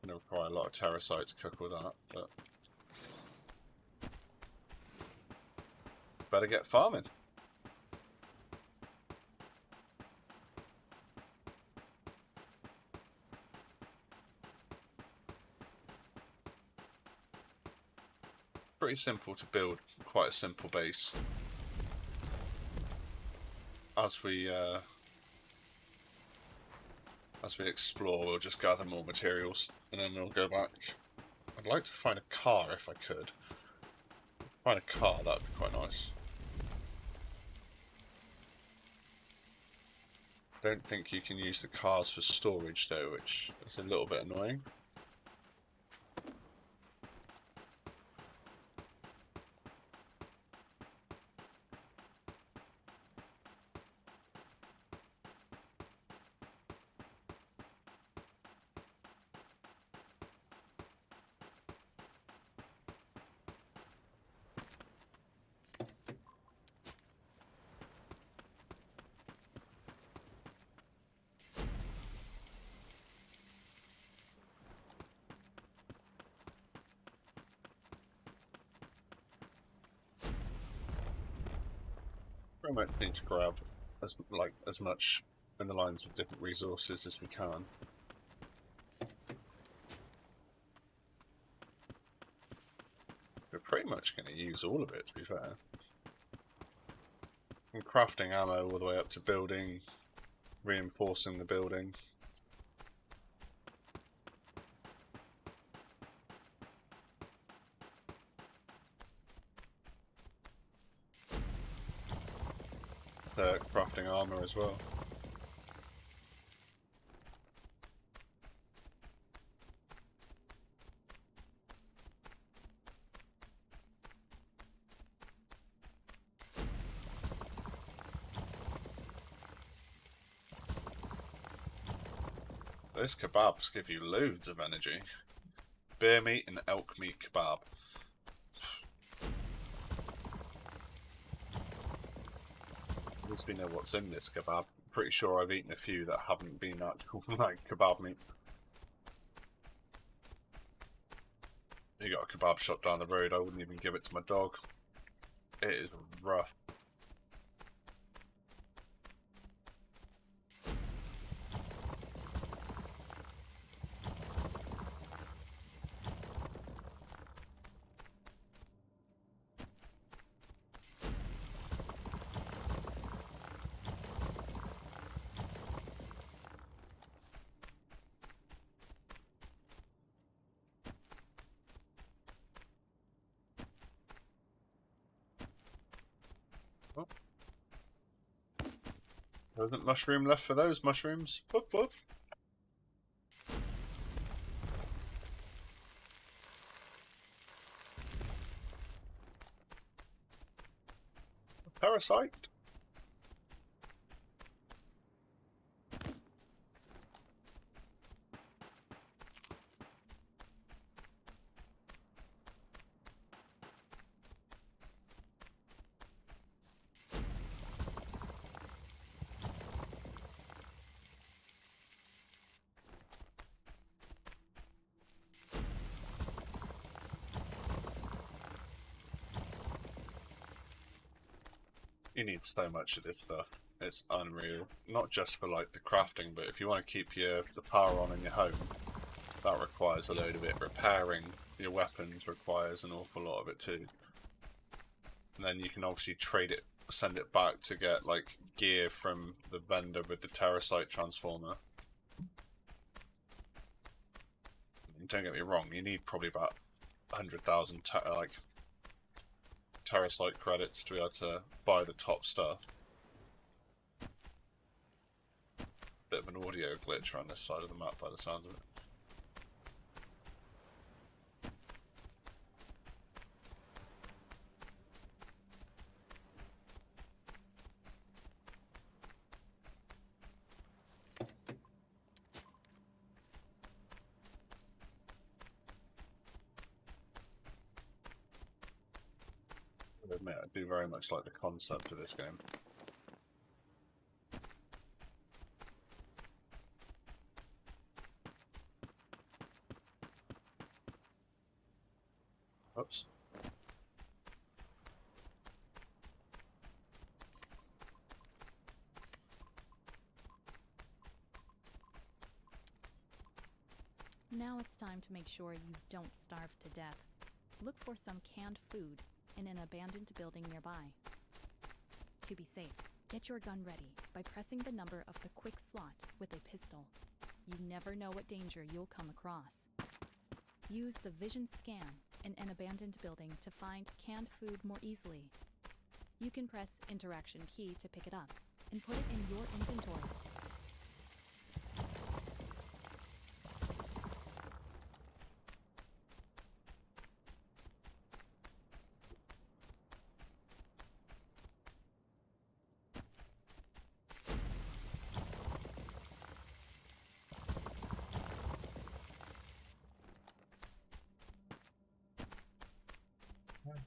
Gonna require a lot of Terrasite to cook with that, but better get farming. Pretty simple to build, quite a simple base. As we explore, we'll just gather more materials and then we'll go back. I'd like to find a car if I could. Find a car, that'd be quite nice. Don't think you can use the cars for storage though, which is a little bit annoying. pretty much need to grab as much in the lines of different resources as we can. We're pretty much going to use all of it, to be fair. From crafting ammo all the way up to building, reinforcing the building. Crafting armor as well. Those kebabs give you loads of energy. Bear meat and elk meat kebab. At least we know what's in this kebab. I'm pretty sure I've eaten a few that haven't been actual like kebab meat. You got a kebab shop down the road, I wouldn't even give it to my dog. It is rough. There isn't mushroom left for those mushrooms. Whoop whoop. Parasite. You need so much of this stuff. It's unreal. Not just for like the crafting, but if you want to keep the power on in your home, that requires a load of it. Repairing your weapons requires an awful lot of it too. And then you can obviously trade it, send it back to get like gear from the vendor with the terracite transformer. Don't get me wrong, you need probably about 100,000 terracite credits to be able to buy the top stuff. Bit of an audio glitch around this side of the map by the sounds of it. I admit, I do very much like the concept of this game. Oops. Now it's time to make sure you don't starve to death. Look for some canned food in an abandoned building nearby. To be safe, get your gun ready by pressing the number of the quick slot with a pistol. You never know what danger you'll come across. Use the vision scan in an abandoned building to find canned food more easily. You can press interaction key to pick it up and put it in your inventory.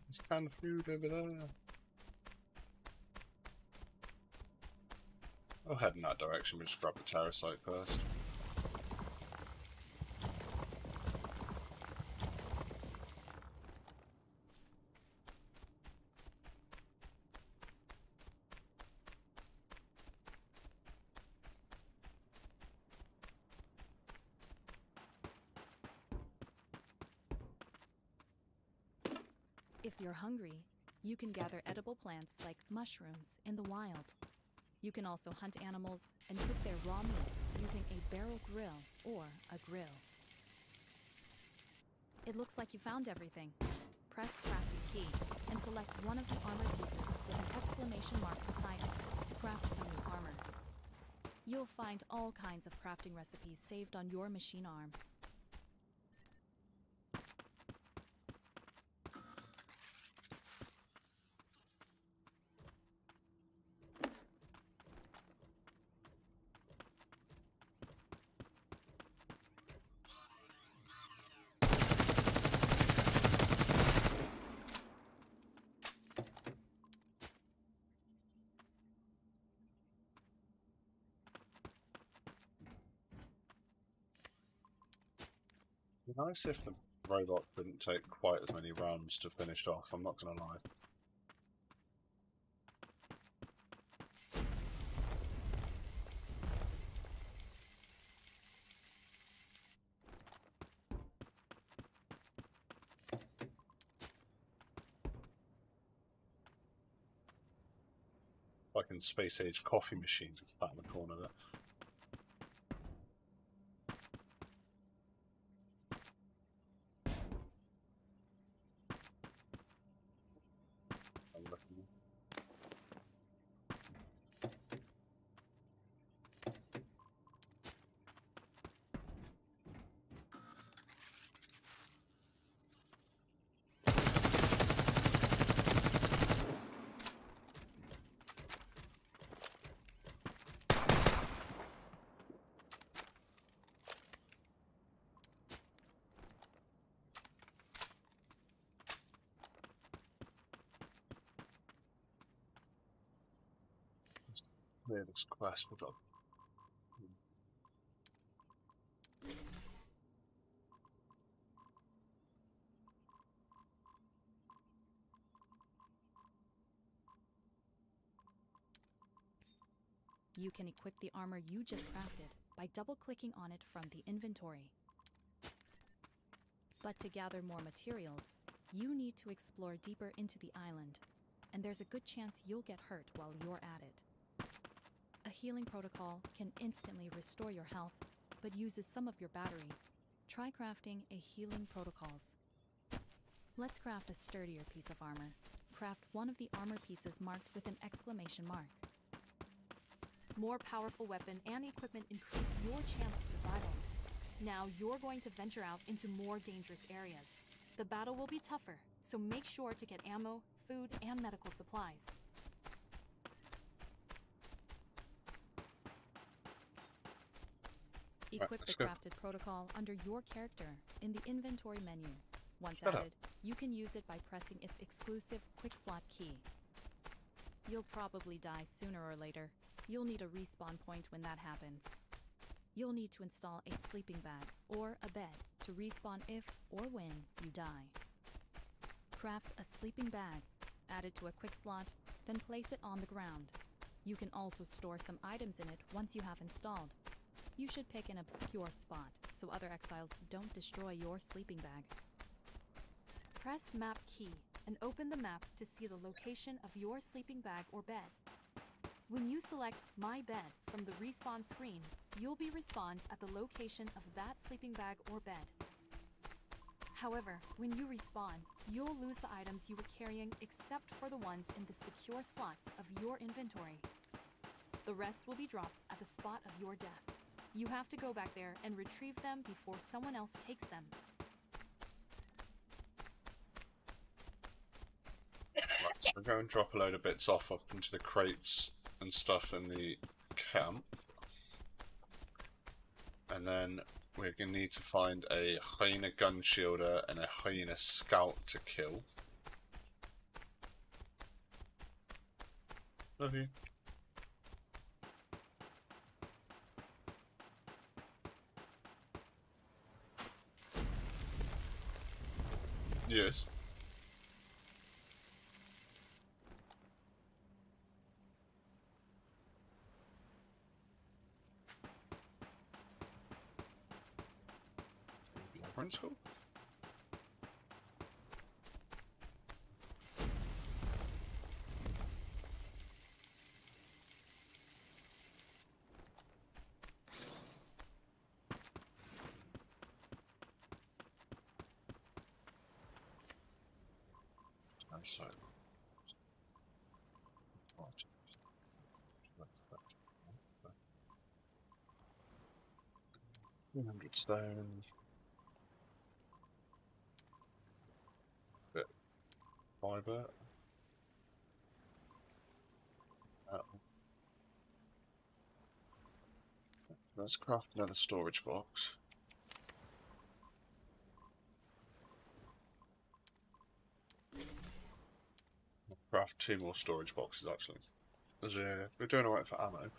There's canned food over there. I'll head in that direction, we'll just grab the terracite first. If you're hungry, you can gather edible plants like mushrooms in the wild. You can also hunt animals and cook their raw meat using a barrel grill or a grill. It looks like you found everything. Press crafting key and select one of the armor pieces with an exclamation mark beside it to craft some new armor. You'll find all kinds of crafting recipes saved on your machine arm. It'd be nice if the robot didn't take quite as many rounds to finish off, I'm not going to lie. Fucking space age coffee machine back in the corner there. I'm looking. Clear this quest. We've got. You can equip the armor you just crafted by double-clicking on it from the inventory. But to gather more materials, you need to explore deeper into the island, and there's a good chance you'll get hurt while you're at it. A healing protocol can instantly restore your health, but uses some of your battery. Try crafting a healing protocols. Let's craft a sturdier piece of armor. Craft one of the armor pieces marked with an exclamation mark. More powerful weapon and equipment increase your chance of survival. Now you're going to venture out into more dangerous areas. The battle will be tougher, so make sure to get ammo, food, and medical supplies. Equip let's the go. crafted protocol under your character in the inventory menu. Once Shut up. added, you can use it by pressing its exclusive quick slot key. You'll probably die sooner or later. You'll need a respawn point when that happens. You'll need to install a sleeping bag or a bed to respawn if or when you die. Craft a sleeping bag, add it to a quick slot, then place it on the ground. You can also store some items in it once you have installed. You should pick an obscure spot so other exiles don't destroy your sleeping bag. Press map key and open the map to see the location of your sleeping bag or bed. When you select My Bed from the respawn screen, you'll be respawned at the location of that sleeping bag or bed. However, when you respawn, you'll lose the items you were carrying except for the ones in the secure slots of your inventory. The rest will be dropped at the spot of your death. You have to go back there and retrieve them before someone else takes them. Right, so we'll go and drop a load of bits off up into the crates and stuff in the camp. And then we're going to need to find a hyena gun shielder and a hyena scout to kill. Love you. Yes. Principal? And so, 200 stone, bit of fibre. Let's craft another storage box. Craft 2 more storage boxes actually. We're doing alright for ammo.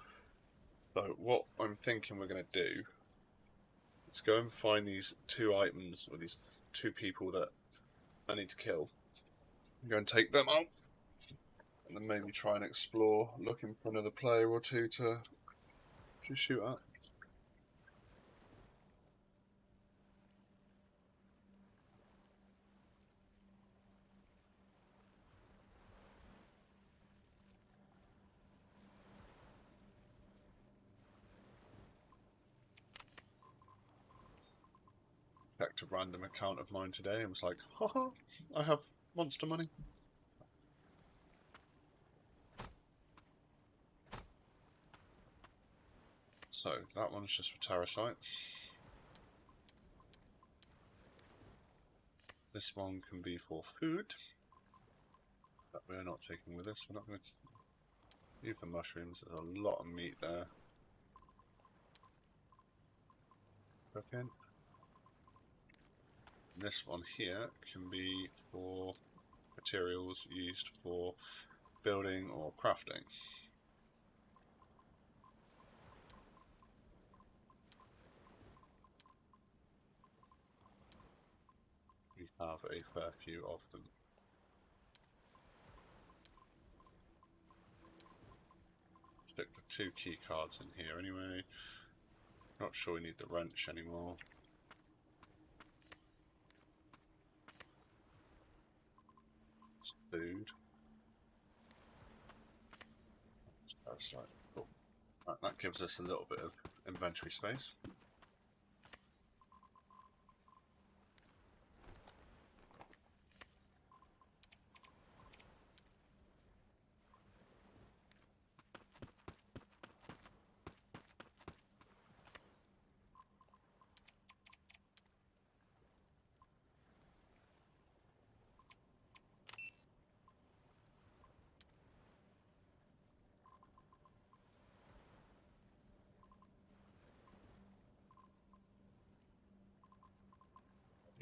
So what I'm thinking we're going to do is go and find these 2 items, or these 2 people that I need to kill. Go and take them out. And then maybe try and explore, looking for another player or 2 to shoot at. Checked a random account of mine today and was like, haha, I have monster money. So that one's just for Terrasite. This one can be for food that we're not taking with us. We're not going to use the mushrooms. There's a lot of meat there. Cooking. This one here can be for materials used for building or crafting. We have a fair few of them. Stick the 2 key cards in here anyway. Not sure we need the wrench anymore. It's food. That's right. Cool. Right, that gives us a little bit of inventory space.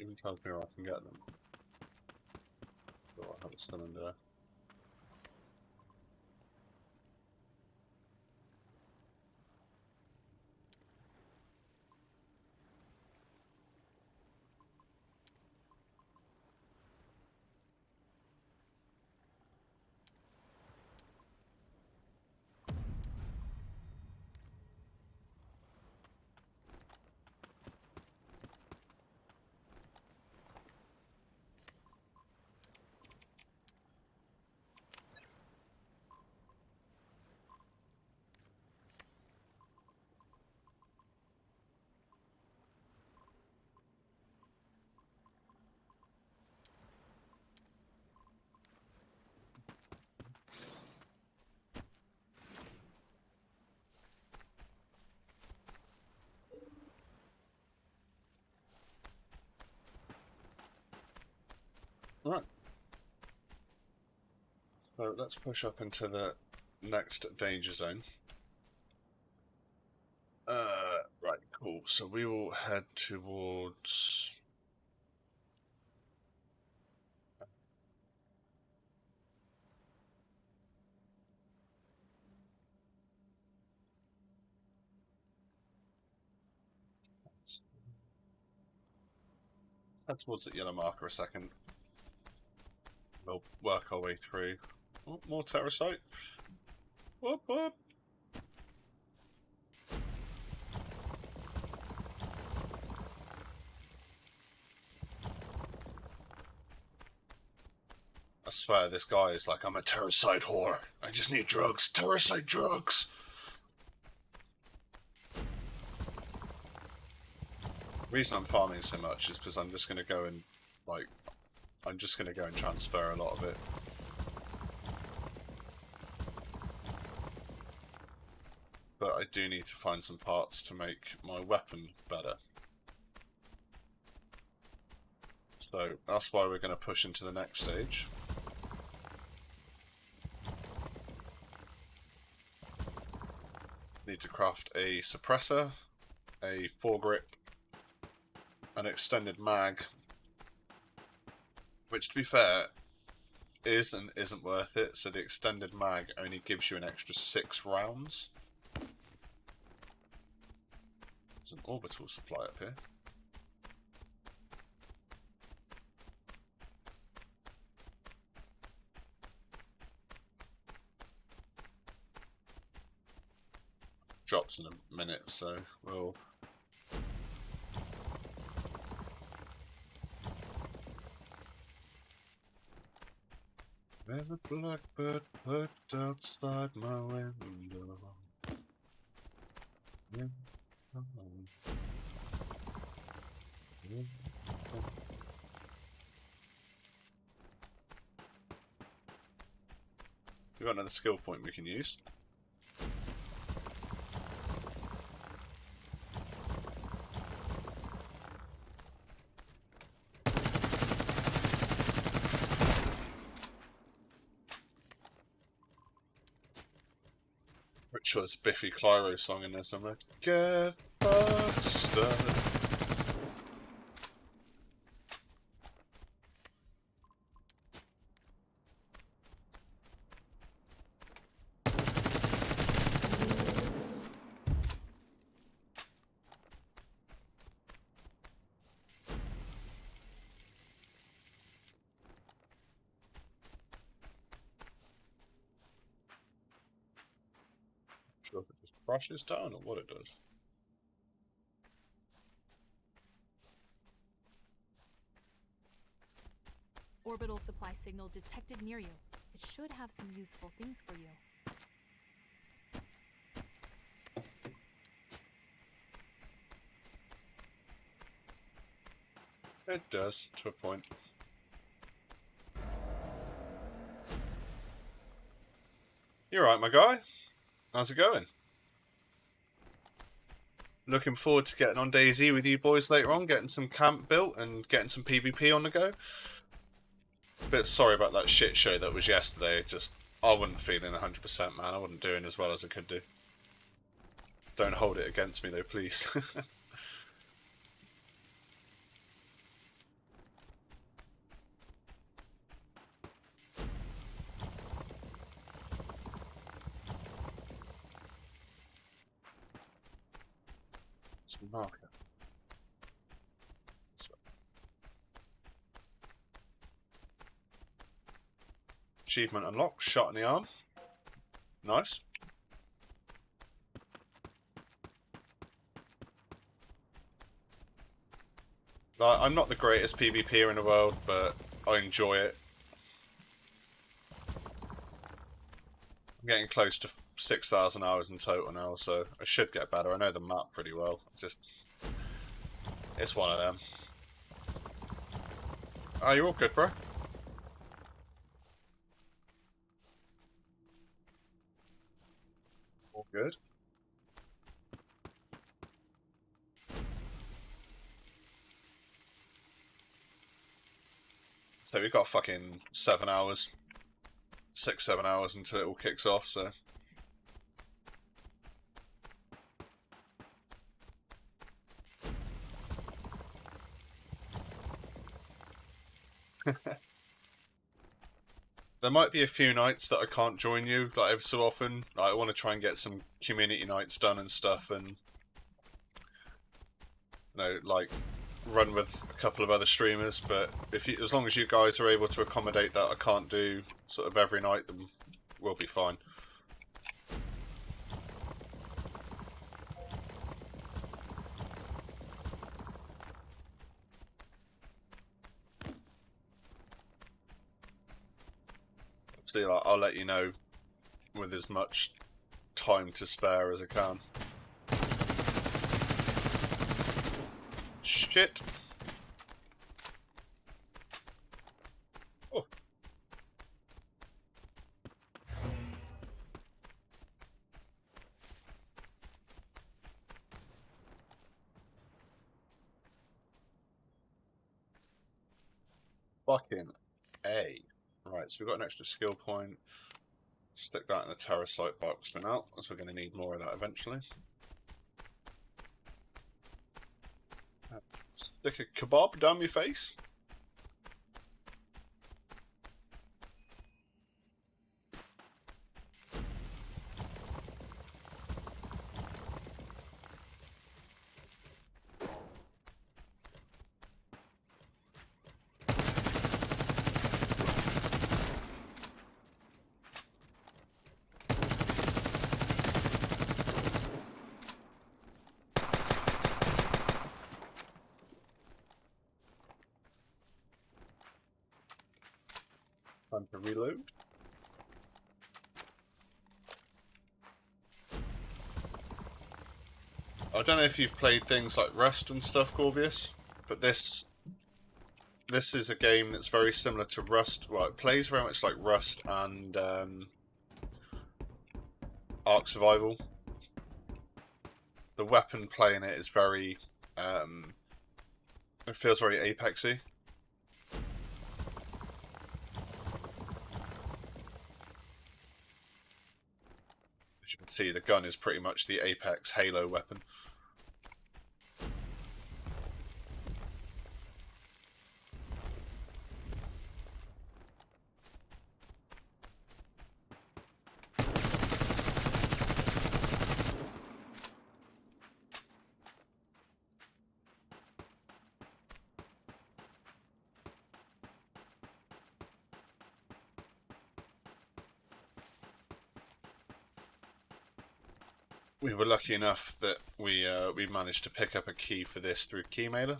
Even tells me where I can get them. So I have a cylinder. Right. So let's push up into the next danger zone. Right, cool. So we will head towards... head towards the yellow marker a second. We'll work our way through. Oh, more Terrasite. Whoop, whoop. I swear this guy is like, I'm a Terrasite whore. I just need drugs. Terrasite drugs! The reason I'm farming so much is because I'm just going to go and, like, I'm just going to go and transfer a lot of it. But I do need to find some parts to make my weapon better. So that's why we're going to push into the next stage. Need to craft a suppressor, a foregrip, an extended mag, which to be fair is and isn't worth it. So the extended mag only gives you an extra 6 rounds. There's an orbital supply up here. Drops in a minute, so we'll... There's a blackbird perched outside my window. Yeah. We've got another skill point we can use. Pretty sure there's a Biffy Clyro song in there somewhere. Get faster. Sure if it just crashes down or what it does. Orbital supply signal detected near you. It should have some useful things for you. It does, to a point. You're right, my guy. How's it going? Looking forward to getting on DayZ with you boys later on, getting some camp built and getting some PvP on the go. Bit sorry about that shit show that was yesterday. Just, I wasn't feeling 100%, man. I wasn't doing as well as I could do. Don't hold it against me though, please. It's a marker. This way. Achievement unlocked. Shot in the arm. Nice. I'm not the greatest PvPer in the world, but I enjoy it. I'm getting close to 6,000 hours in total now, so I should get better. I know the map pretty well. It's one of them. Oh, you're all good, bro. All good. So we've got fucking 7 hours. 6-7 hours until it all kicks off, so... There might be a few nights that I can't join you, like every so often. Like, I want to try and get some community nights done and stuff, and... You know, like... run with a couple of other streamers, but as long as you guys are able to accommodate that I can't do sort of every night, then we'll be fine. Obviously, I'll let you know with as much time to spare as I can. Shit. Fucking A. Right, so we've got an extra skill point. Stick that in the terracite box for now, as we're going to need more of that eventually. Stick a kebab down my face. Time to reload. I don't know if you've played things like Rust and stuff, Corvius, but this is a game that's very similar to Rust. Well, it plays very much like Rust and Ark Survival. The weapon play in it is very, it feels very Apexy. As you can see, the gun is pretty much the Apex Halo weapon. We were lucky enough that we managed to pick up a key for this through Keymailer.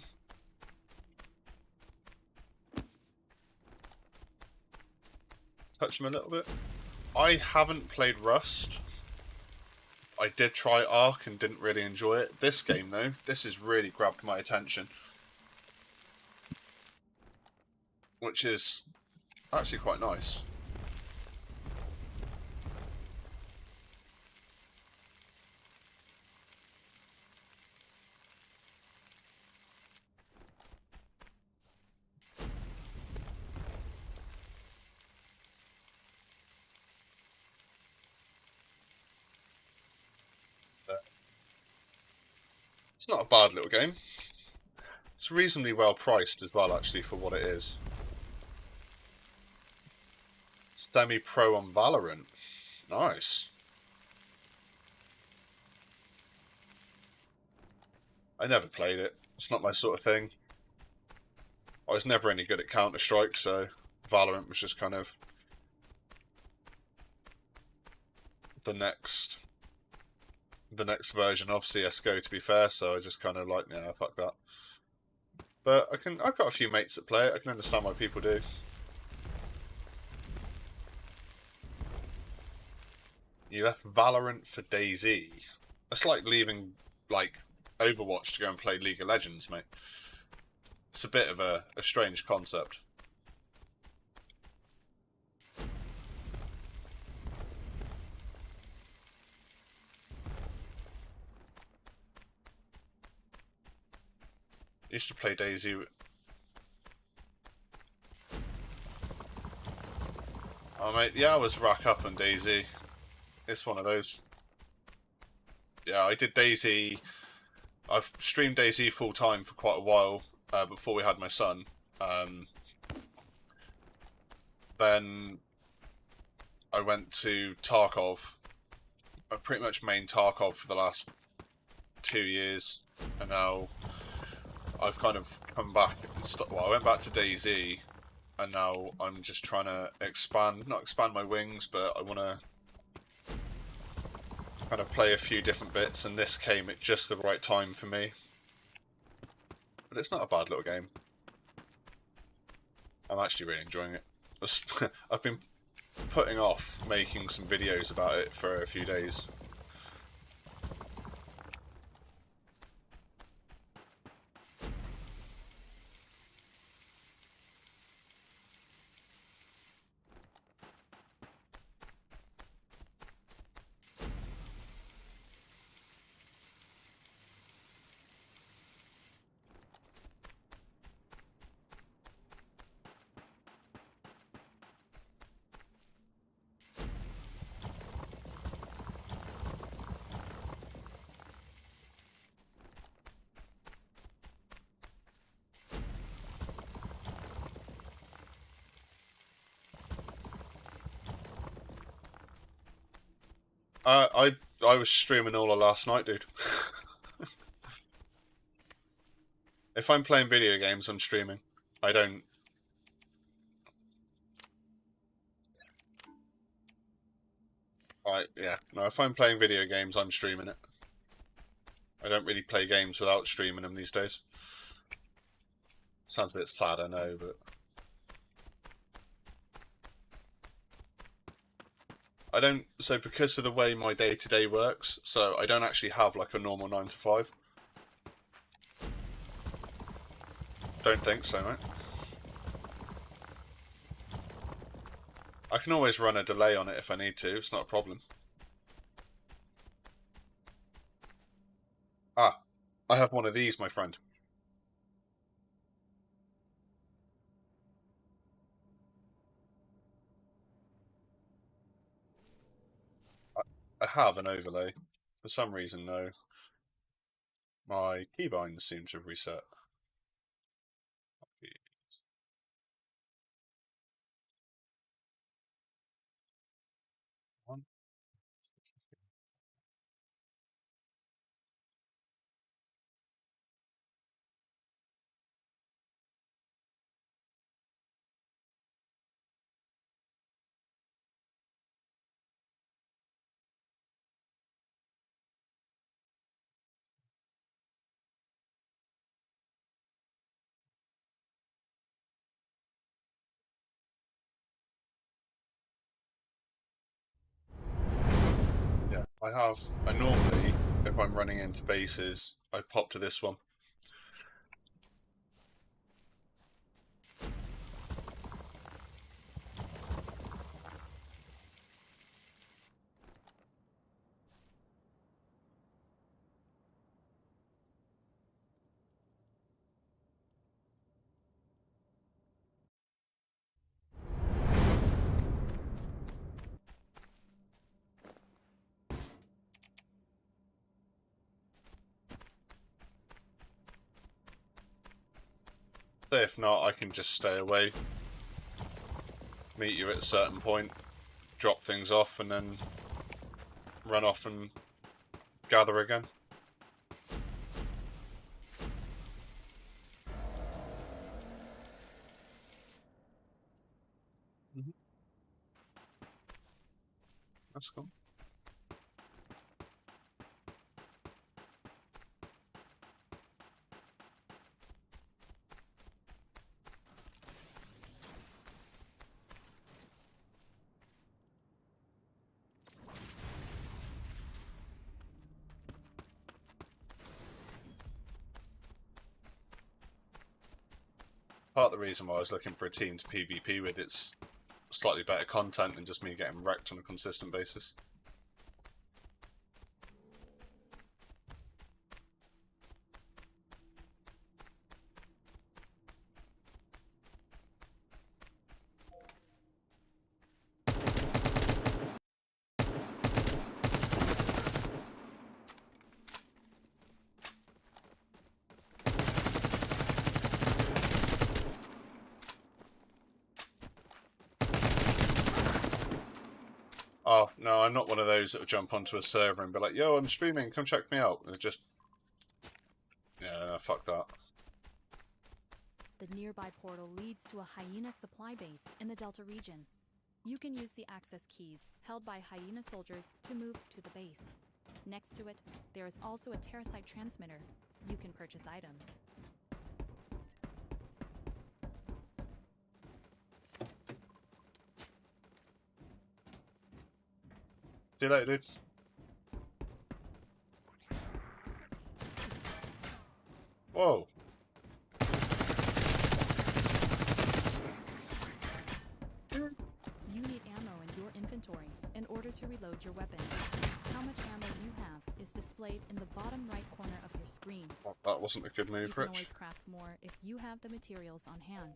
Touch them a little bit. I haven't played Rust. I did try Ark and didn't really enjoy it. This game though, this has really grabbed my attention. Which is actually quite nice. It's not a bad little game. It's reasonably well priced as well, actually, for what it is. Semi-pro on Valorant. Nice. I never played it. It's not my sort of thing. I was never any good at Counter-Strike, so Valorant was just kind of the next version of CS:GO, to be fair, so I just kind of like, yeah, fuck that. But I've got a few mates that play it. I can understand why people do. You left Valorant for DayZ. That's like leaving, like, Overwatch to go and play League of Legends, mate. It's a bit of a strange concept. I used to play DayZ. Oh mate, the hours rack up on DayZ. It's one of those. Yeah, I did DayZ. I've streamed DayZ full time for quite a while before we had my son. Then I went to Tarkov. I pretty much mained Tarkov for the last 2 years, and now I've kind of come back. Well, I went back to DayZ, and now I'm just trying to not expand my wings, but I want to kind of play a few different bits, and this came at just the right time for me. But it's not a bad little game. I'm actually really enjoying it. I've been putting off making some videos about it for a few days. I was streaming all of last night, dude. If I'm playing video games, I'm streaming. I don't. Yeah. No, if I'm playing video games, I'm streaming it. I don't really play games without streaming them these days. Sounds a bit sad, I know, but I don't. So because of the way my day-to-day works, so I don't actually have like a normal 9 to 5. Don't think so, mate. I can always run a delay on it if I need to. It's not a problem. Ah, I have one of these, my friend. I have an overlay. For some reason, though, my keybinds seem to have reset. One. Yeah, I have. I normally, if I'm running into bases, I pop to this one. So if not, I can just stay away, meet you at a certain point, drop things off, and then run off and gather again. That's cool. Part of the reason why I was looking for a team to PvP with, it's slightly better content than just me getting wrecked on a consistent basis. Oh, no, I'm not one of those that will jump onto a server and be like, yo, I'm streaming, come check me out. And just, yeah, no, fuck that. The nearby portal leads to a hyena supply base in the Delta region. You can use the access keys held by hyena soldiers to move to the base. Next to it, there is also a terracite transmitter. You can purchase items. See you later, dude. Whoa. You need ammo in your inventory in order to reload your weapon. How much ammo you have is displayed in the bottom right corner of your screen. Well, that wasn't a good move, You can Rich. always craft more if you have the materials on hand.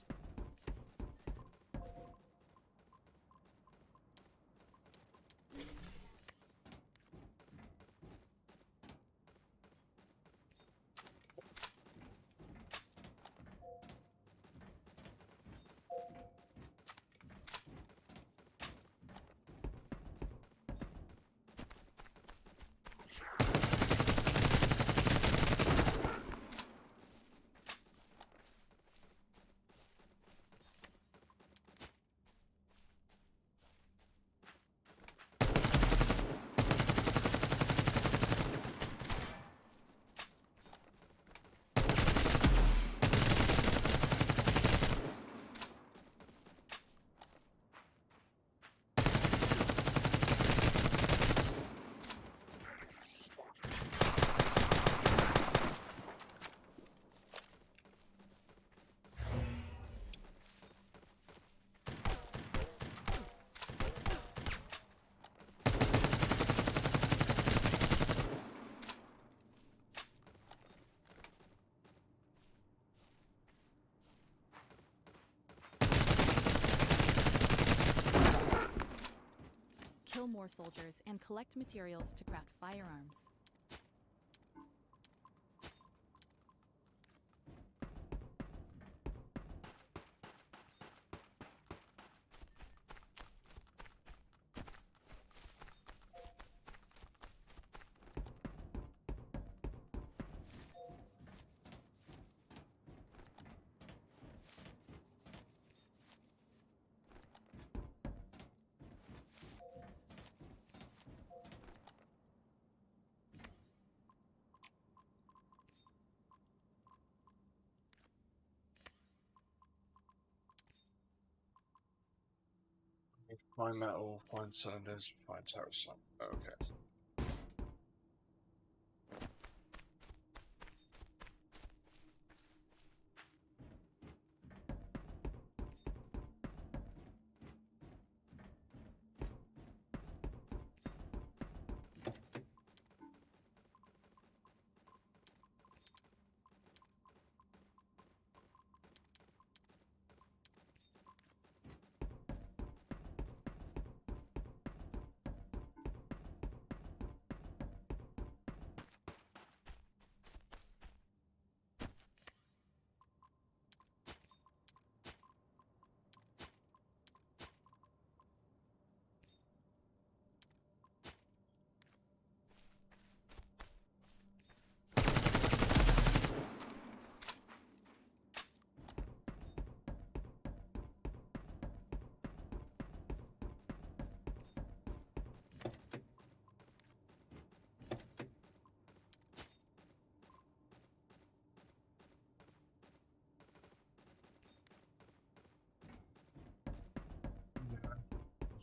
kill more soldiers, and collect materials to craft firearms. Find metal, find cylinders, find terracite. Okay.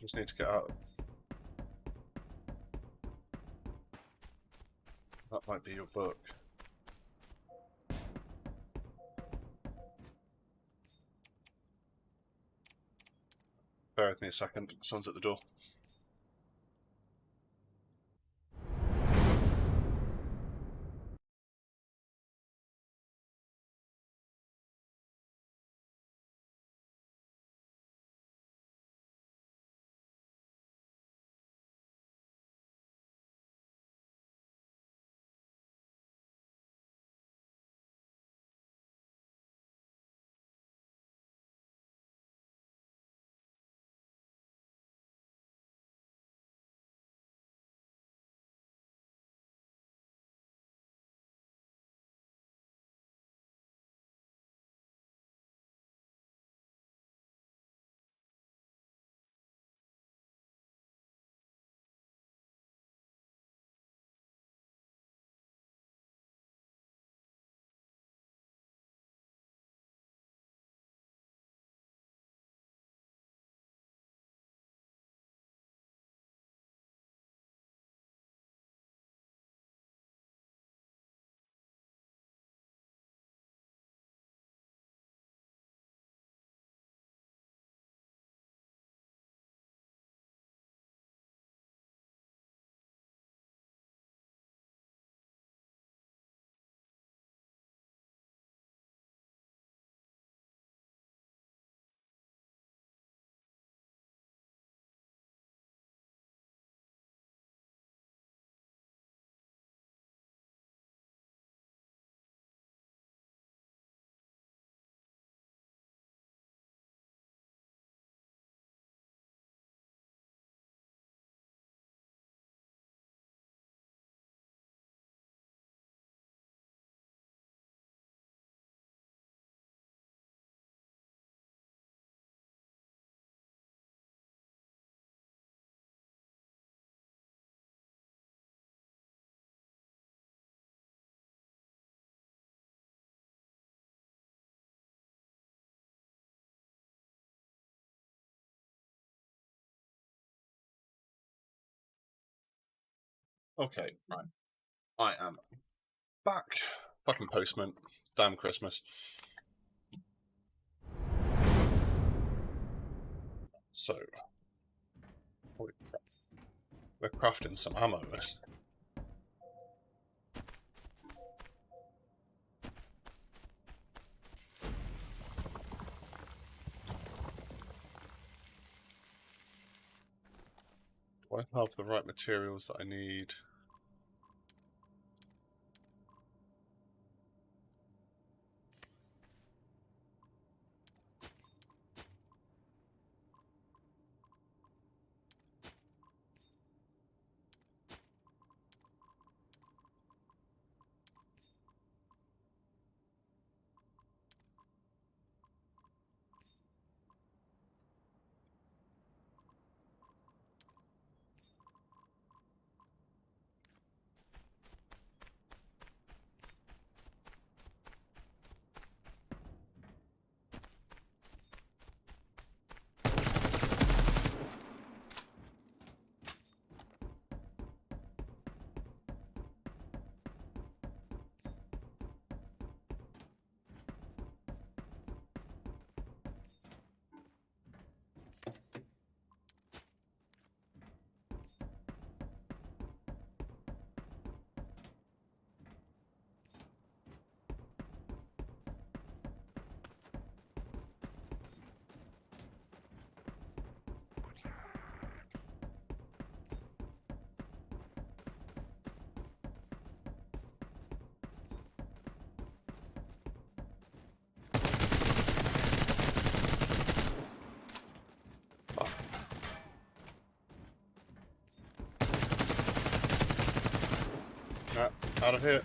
I just need to get out. That might be your book. Bear with me a second. Someone's at the door. Okay, right. I am back. Fucking postman. Damn Christmas. So, we're crafting some ammo. I have the right materials that I need. Ah, out of here.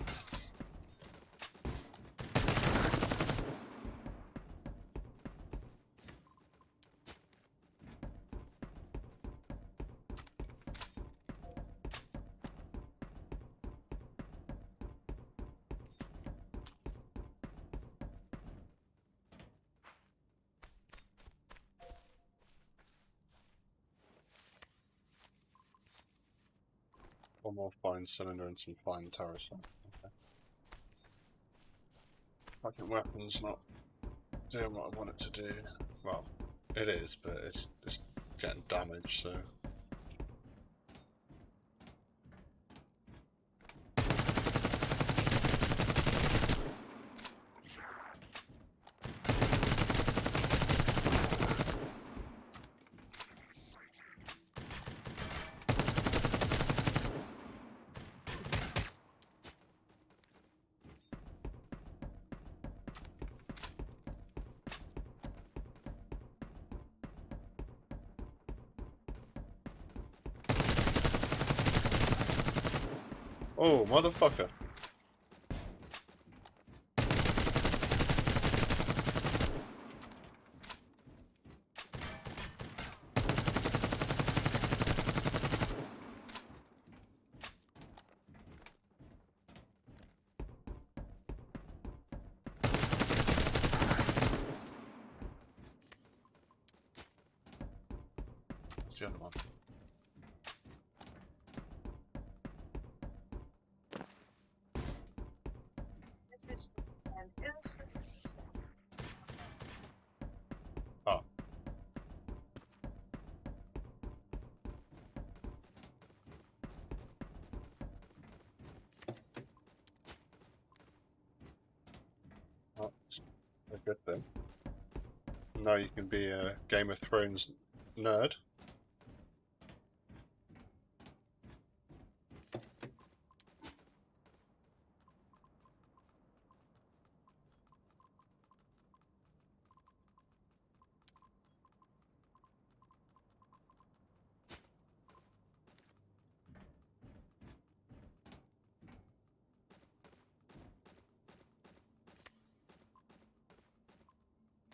One more fine cylinder and some fine terracite. Okay. Fucking weapon's not doing what I want it to do. Well, it is, but it's getting damaged, so. Oh, motherfucker. What's the other one? Oh. That's a good thing. Now you can be a Game of Thrones nerd.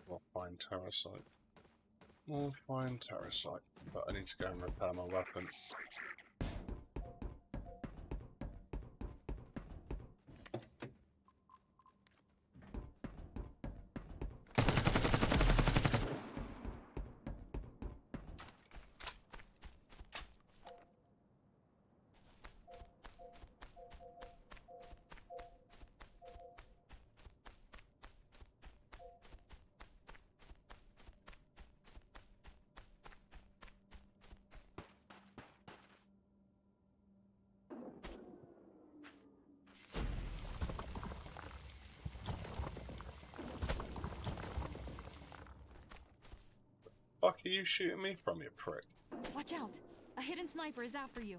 More fine terracite. More fine terracite. But I need to go and repair my weapon. Fuck are you shooting me from, you prick? Watch out! A hidden sniper is after you.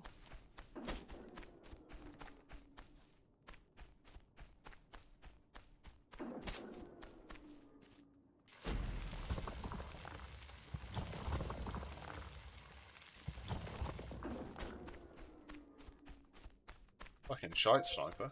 Fucking shite sniper.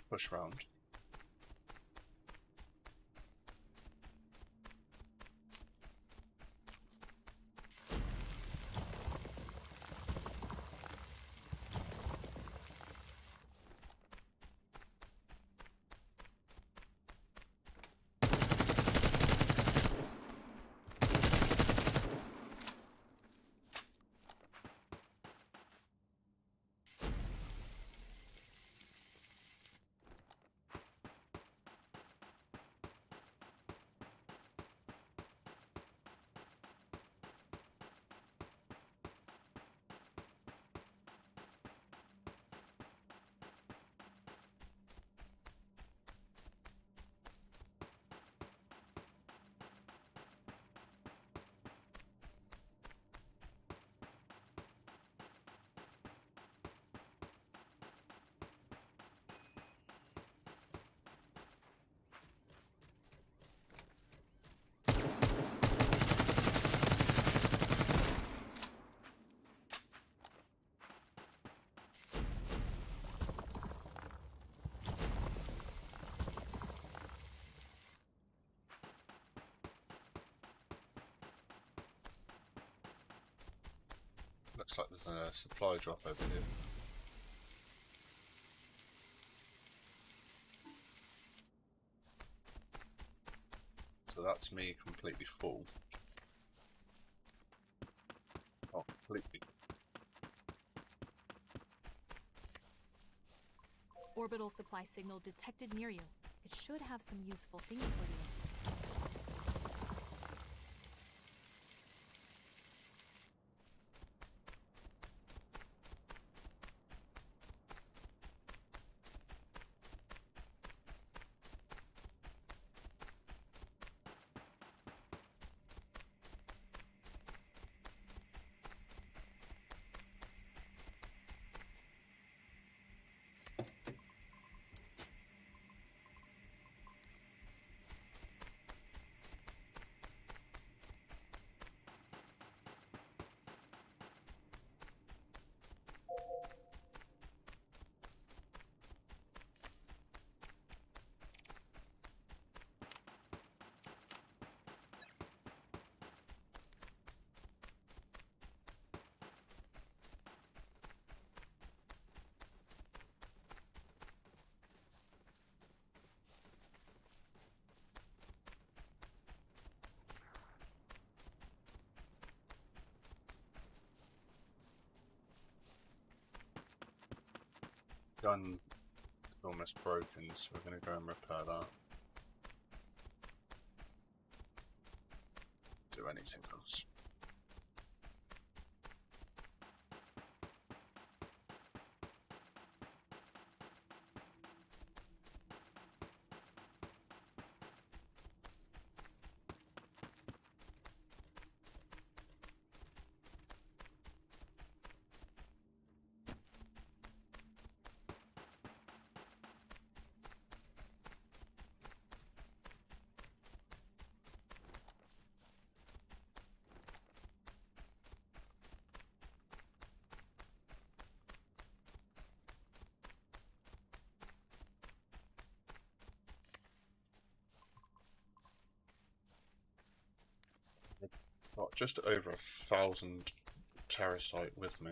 Push round. Looks like there's a supply drop over here. So that's me completely full. Oh, completely. Orbital supply signal detected near you. It should have some useful things for you. Gun is almost broken, so we're going to go and repair that. Do anything else. Got just over 1,000 terracite with me.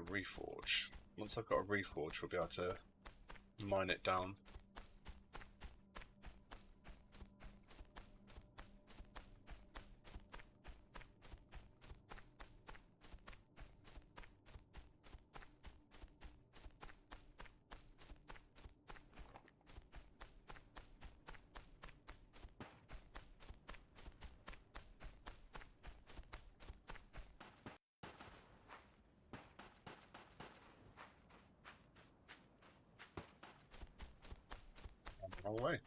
a reforge. Once I've got a reforge, we'll be able to mine it down. Wrong way.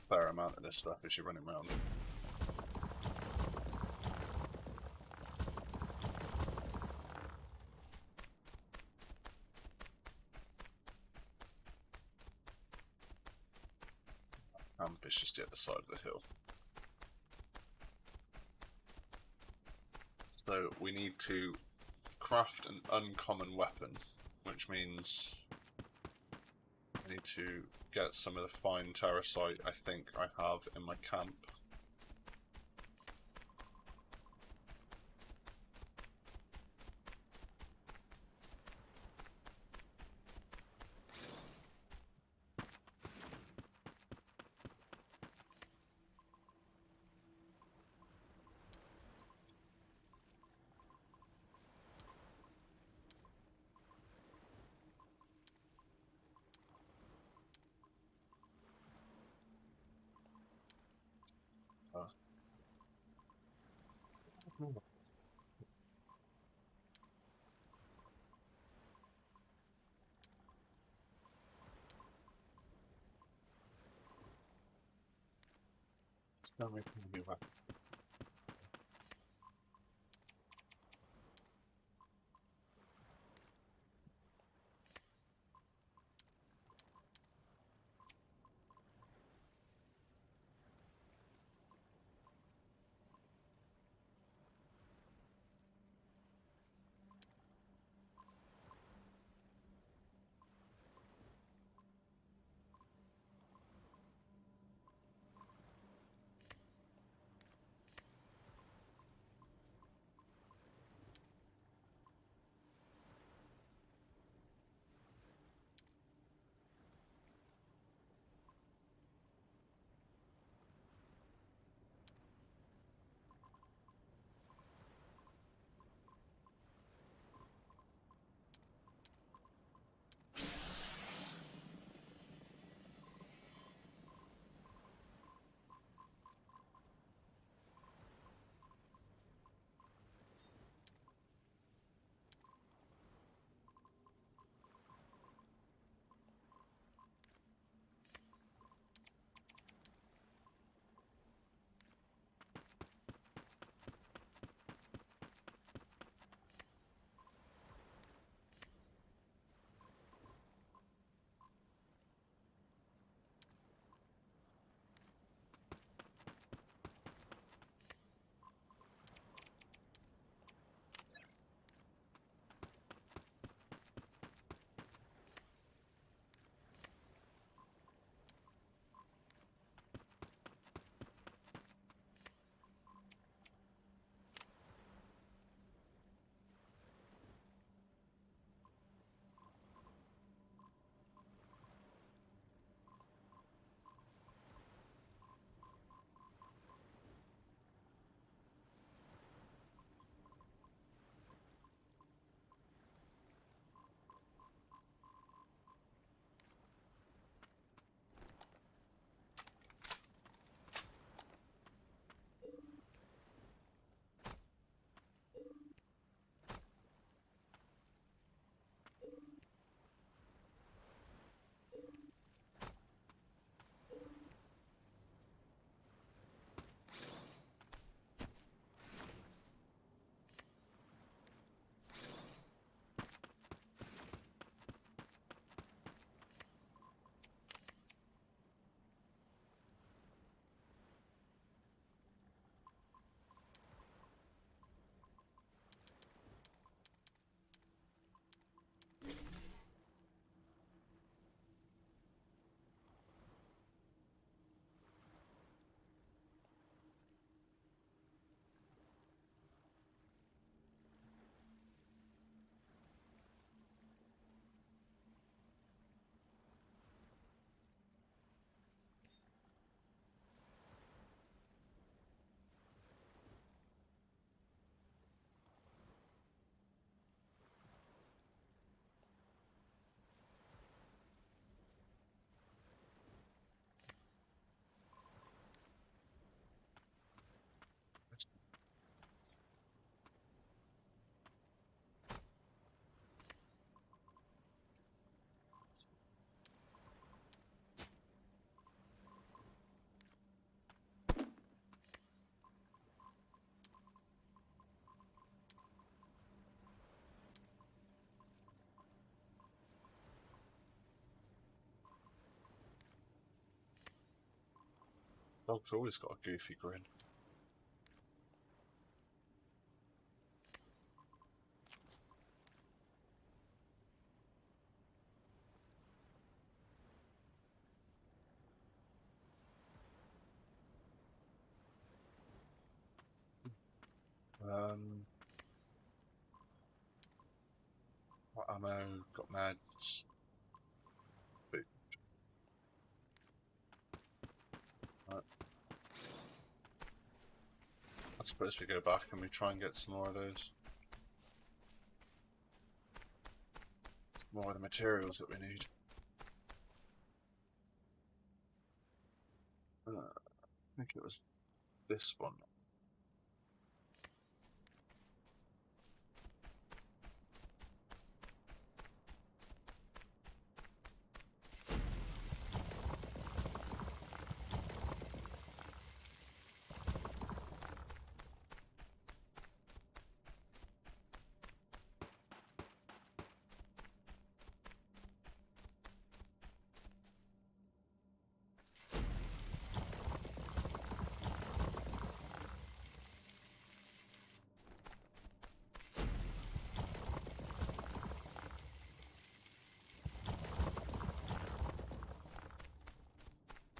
Fair amount of this stuff as you're running around. Camp is just the other side of the hill. So we need to craft an uncommon weapon, which means I need to get some of the fine terracite I think I have in my camp. Don't make me do that. Dog's always got a goofy grin. What ammo? Got meds. Boot. Right. I suppose we go back and we try and get some more of those. Some more of the materials that we need. I think it was this one.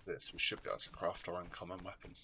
This, we should be able to craft our uncommon weapon.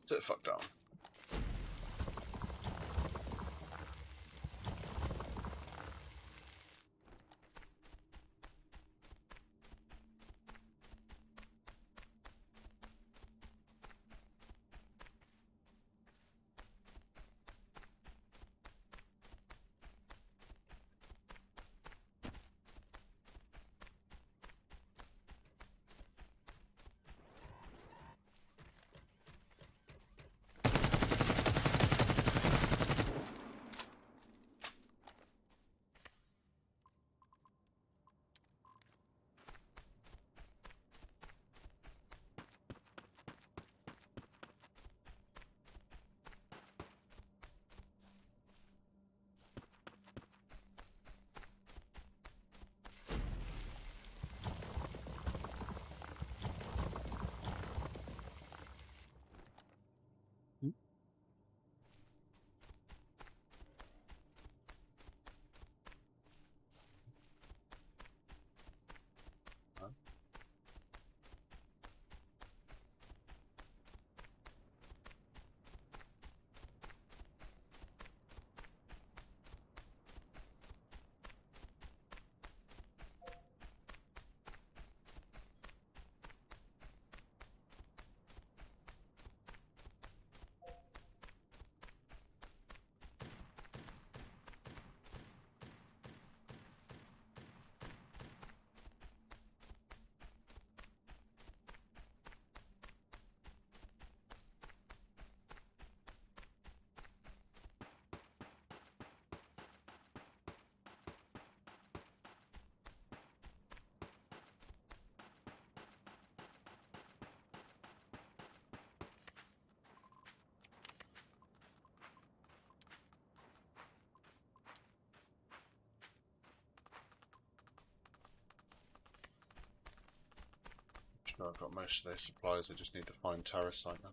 Sit the fuck down. Sure, I've got most of those supplies, I just need to find Terrasite now.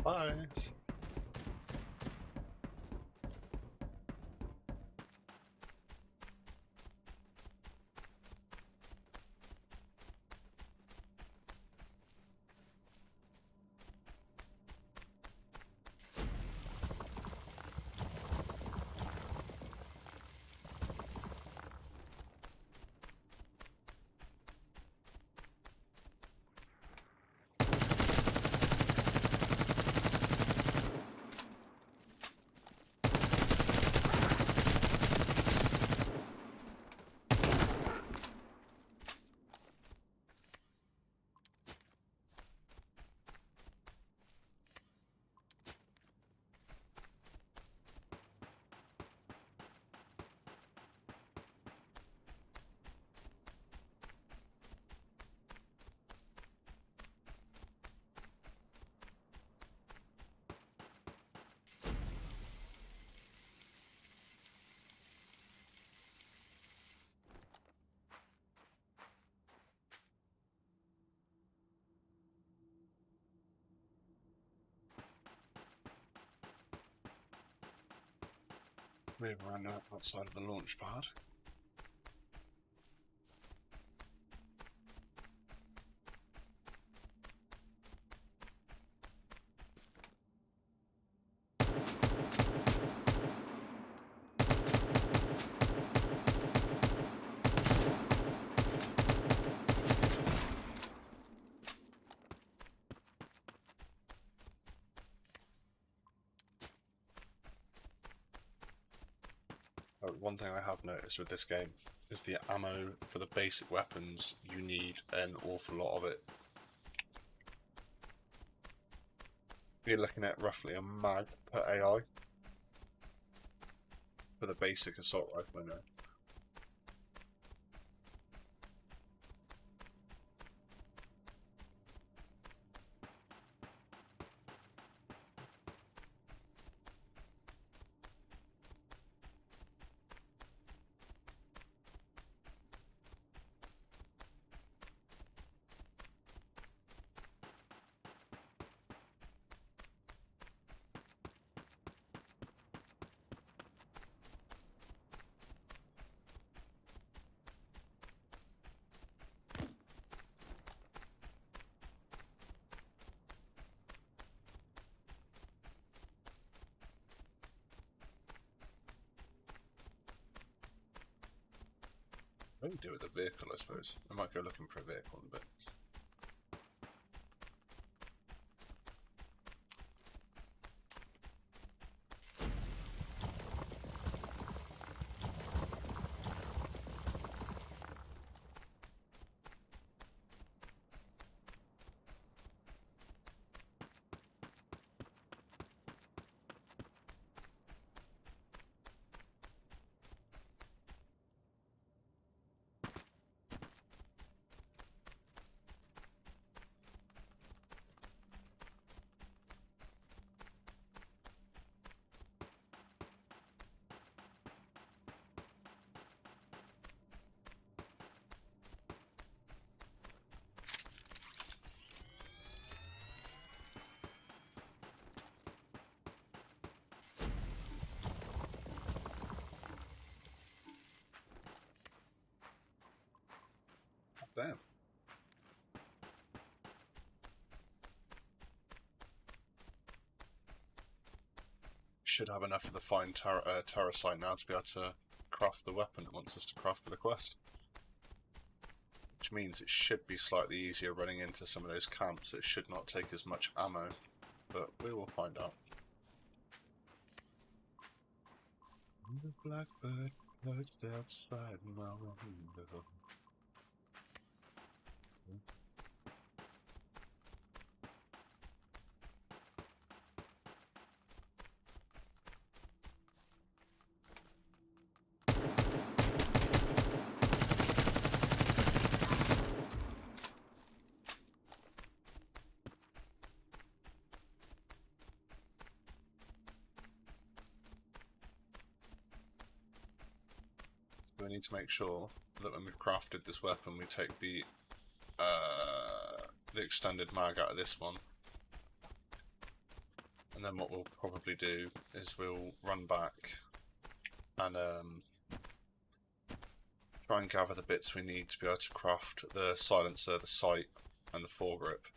Bye. Move around outside of the launch pad. One thing I have noticed with this game is the ammo for the basic weapons. You need an awful lot of it. You're looking at roughly a mag per AI for the basic assault rifle now. What do we do with a vehicle, I suppose? I might go looking for a vehicle in a bit. Damn. Should have enough of the fine terracite now to be able to craft the weapon it wants us to craft for the quest. Which means it should be slightly easier running into some of those camps. It should not take as much ammo, but we will find out. The blackbird perched outside my window. We need to make sure that when we've crafted this weapon, we take the extended mag out of this one, And then what we'll probably do is we'll run back and try and gather the bits we need to be able to craft the silencer, the sight, and the foregrip.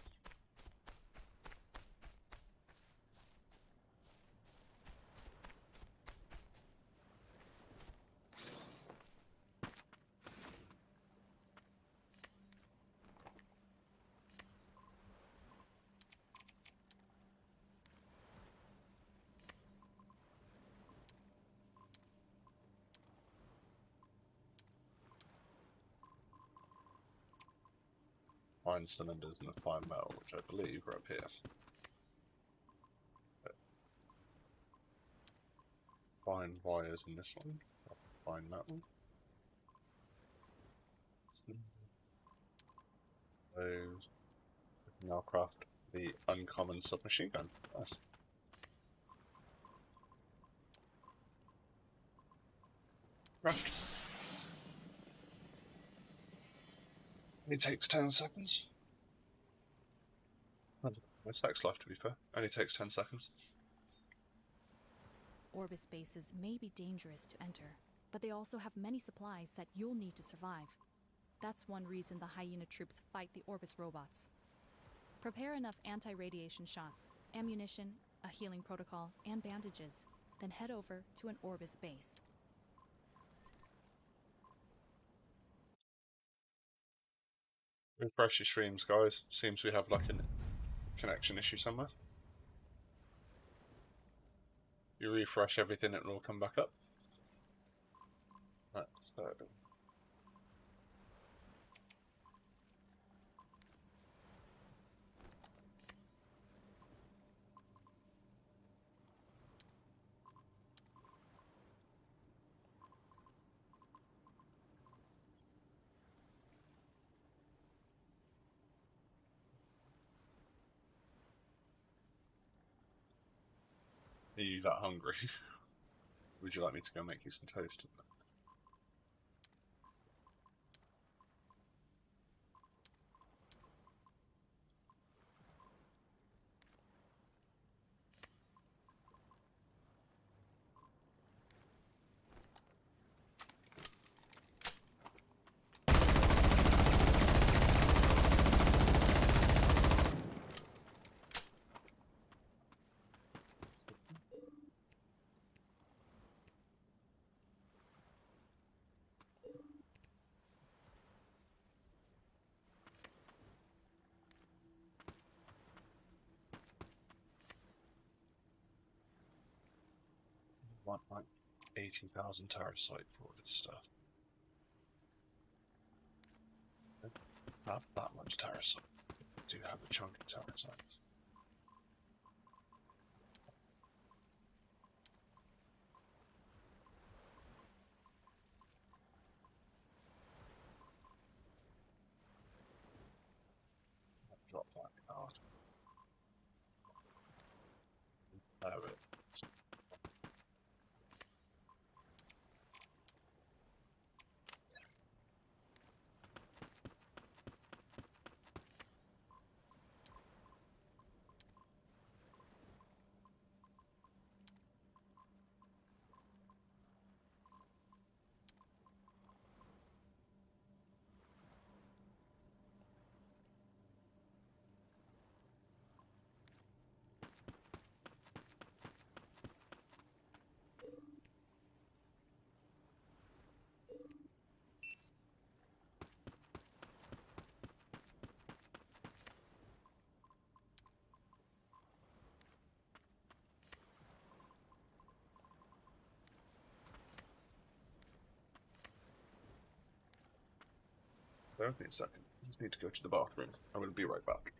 Iron cylinders and the fine metal, which I believe are up here. Fine wires in this one. Fine metal. Those. We can now craft the uncommon submachine gun. Nice. Craft. Only takes 10 seconds. My sex life, to be fair. Only takes 10 seconds. Orbis bases may be dangerous to enter, but they also have many supplies that you'll need to survive. That's one reason the hyena troops fight the Orbis robots. Prepare enough anti-radiation shots, ammunition, a healing protocol, and bandages. Then head over to an Orbis base. Refresh your streams, guys. Seems we have like a connection issue somewhere. You refresh everything, it will all come back up. Right, so are you that hungry? Would you like me to go make you some toast? Want like 80,000 terracite for all this stuff. I don't have that much terracite. I do have a chunk of terracite. Drop that out. Have it. Wait a second. I just need to go to the bathroom. I'm going to be right back.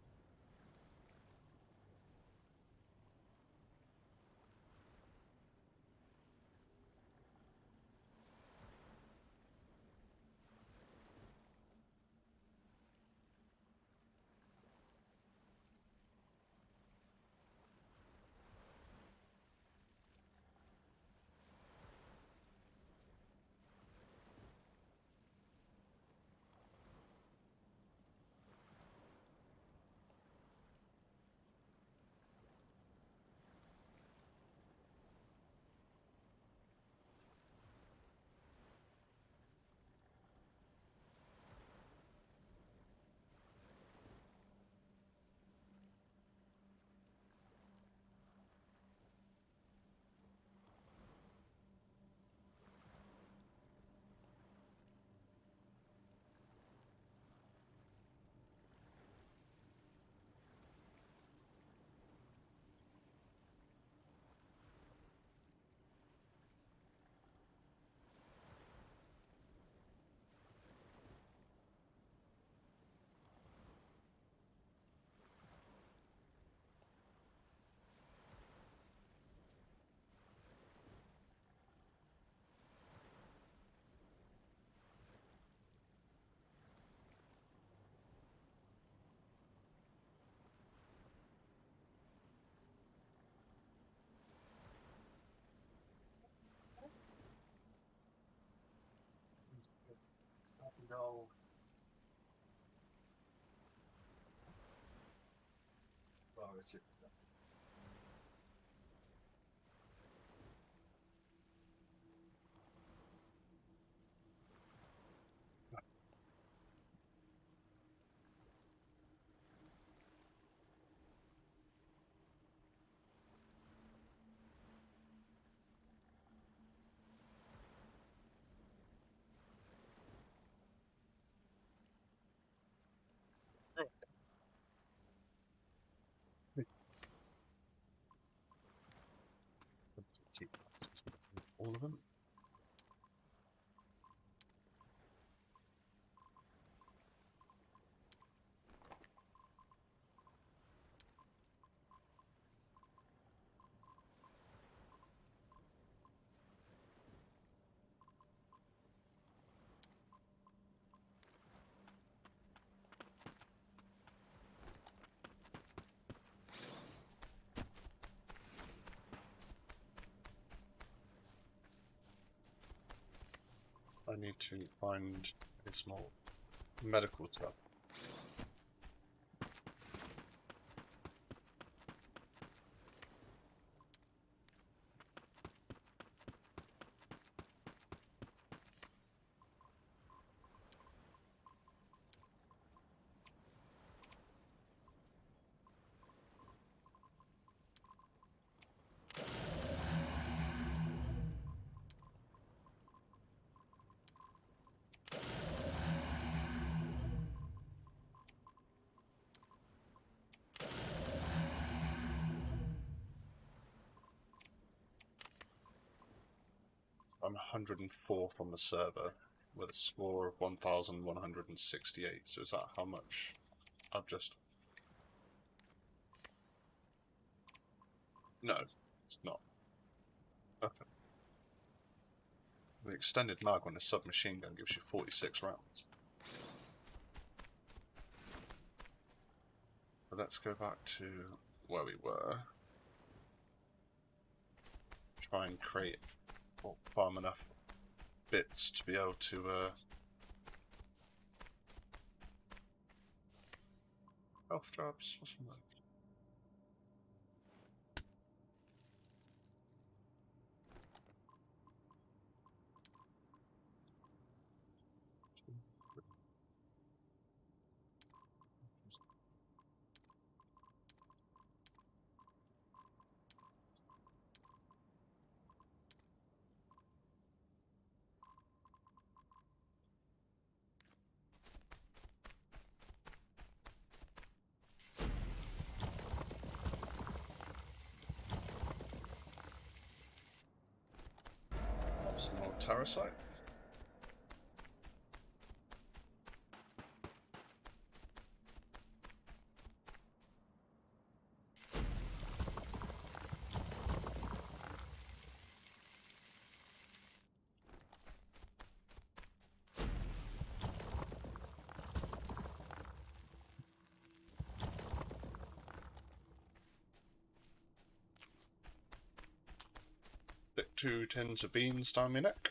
No. Well, it's just. All of them. I need to find a small medical stuff. I'm 104th on the server with a score of 1,168. So is that how much I've just... No, it's not. Okay. The extended mag on a submachine gun gives you 46 rounds. But let's go back to where we were. Try and create or farm enough bits to be able to health drops. What's from that? Some more terracite. Stick 2 tins of beans down my neck.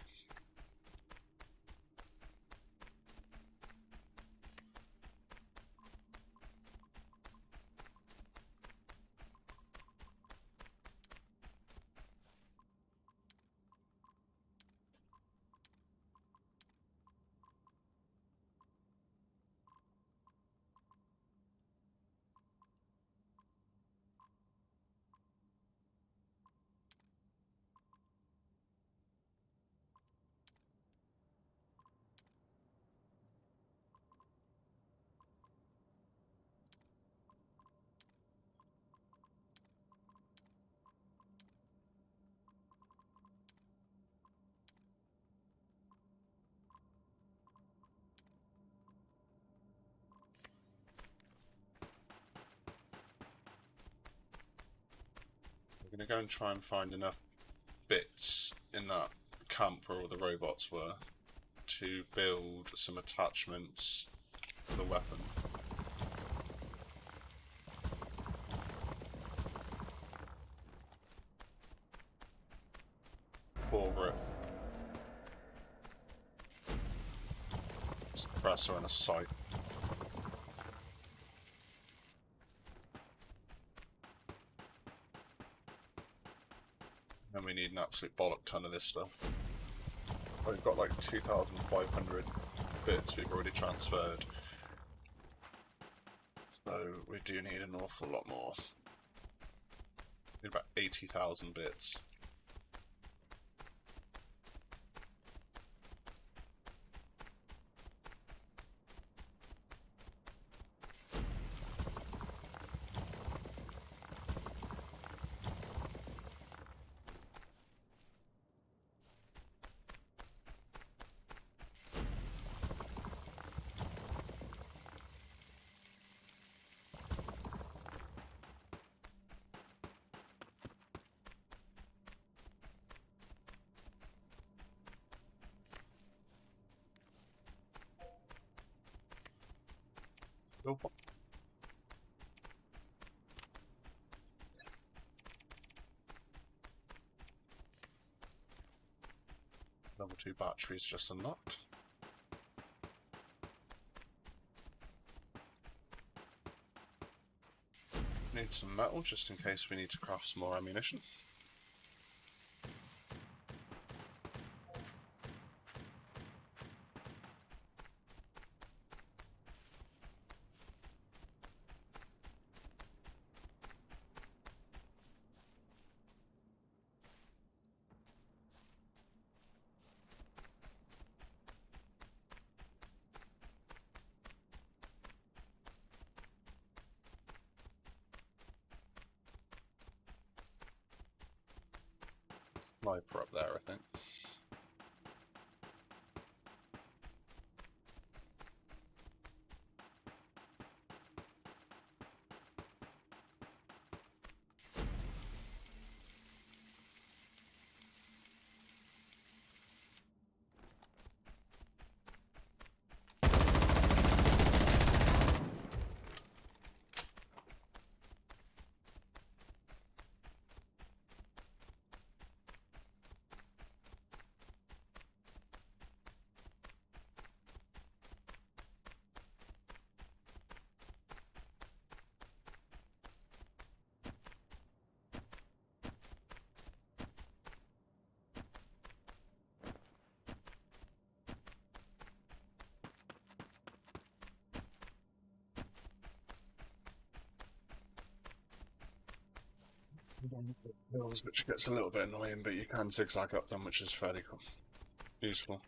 We're going to go and try and find enough bits in that camp where all the robots were to build some attachments for the weapon. For it. compressor and a sight. And we need an absolute bollock ton of this stuff. We've got like 2,500 bits we've already transferred. So we do need an awful lot more. We need about 80,000 bits. Level 2 batteries just unlocked. Need some metal just in case we need to craft some more ammunition. Sniper up there, I think. Hills, which gets a little bit annoying, but you can zigzag up them, which is fairly useful.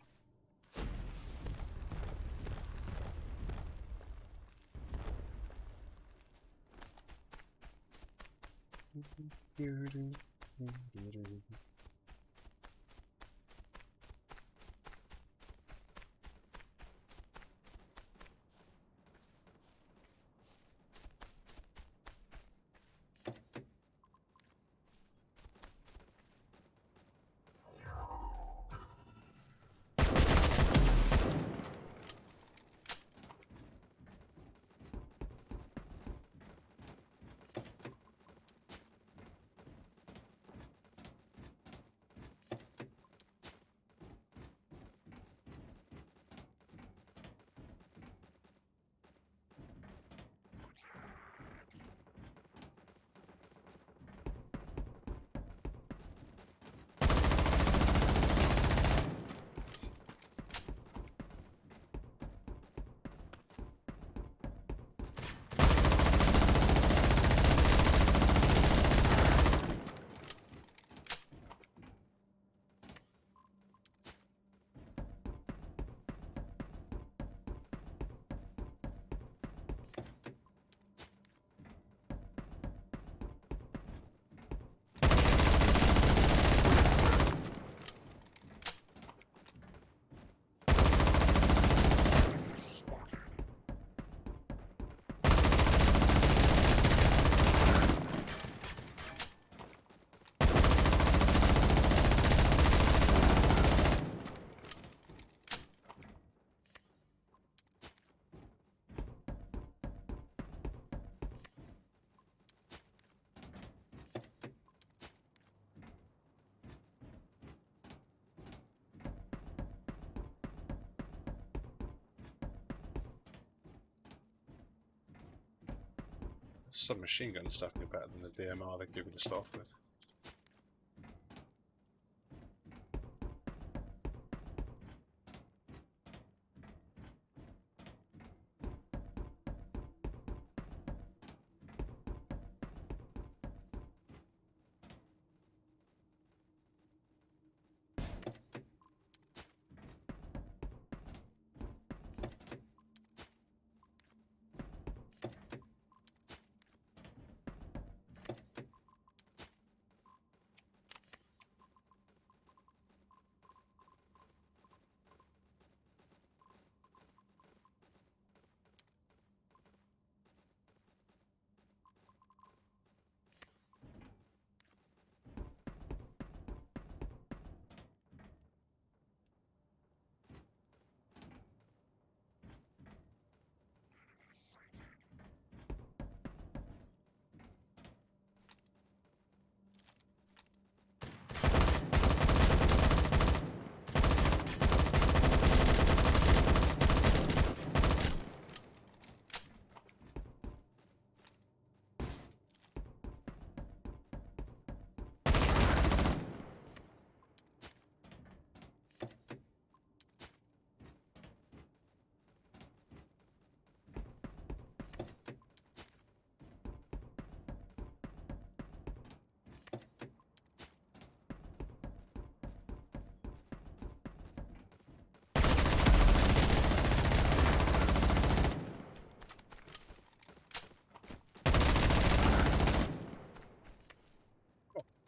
submachine gun is definitely better than the DMR they give you to start off with.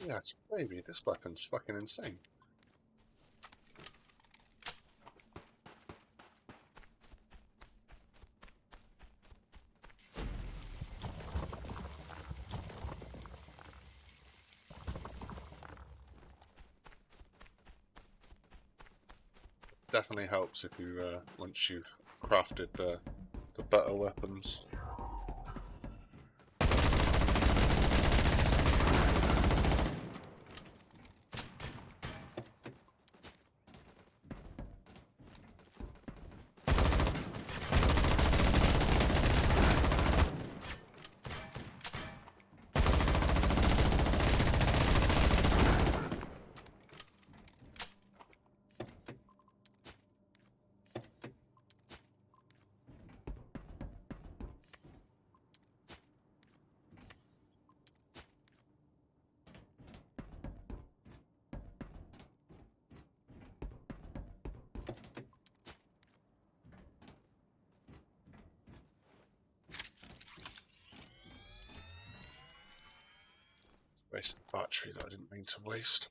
Yeah, it's baby. This weapon's fucking insane. Definitely helps if you once you've crafted the better weapons. Waste the battery that I didn't mean to waste.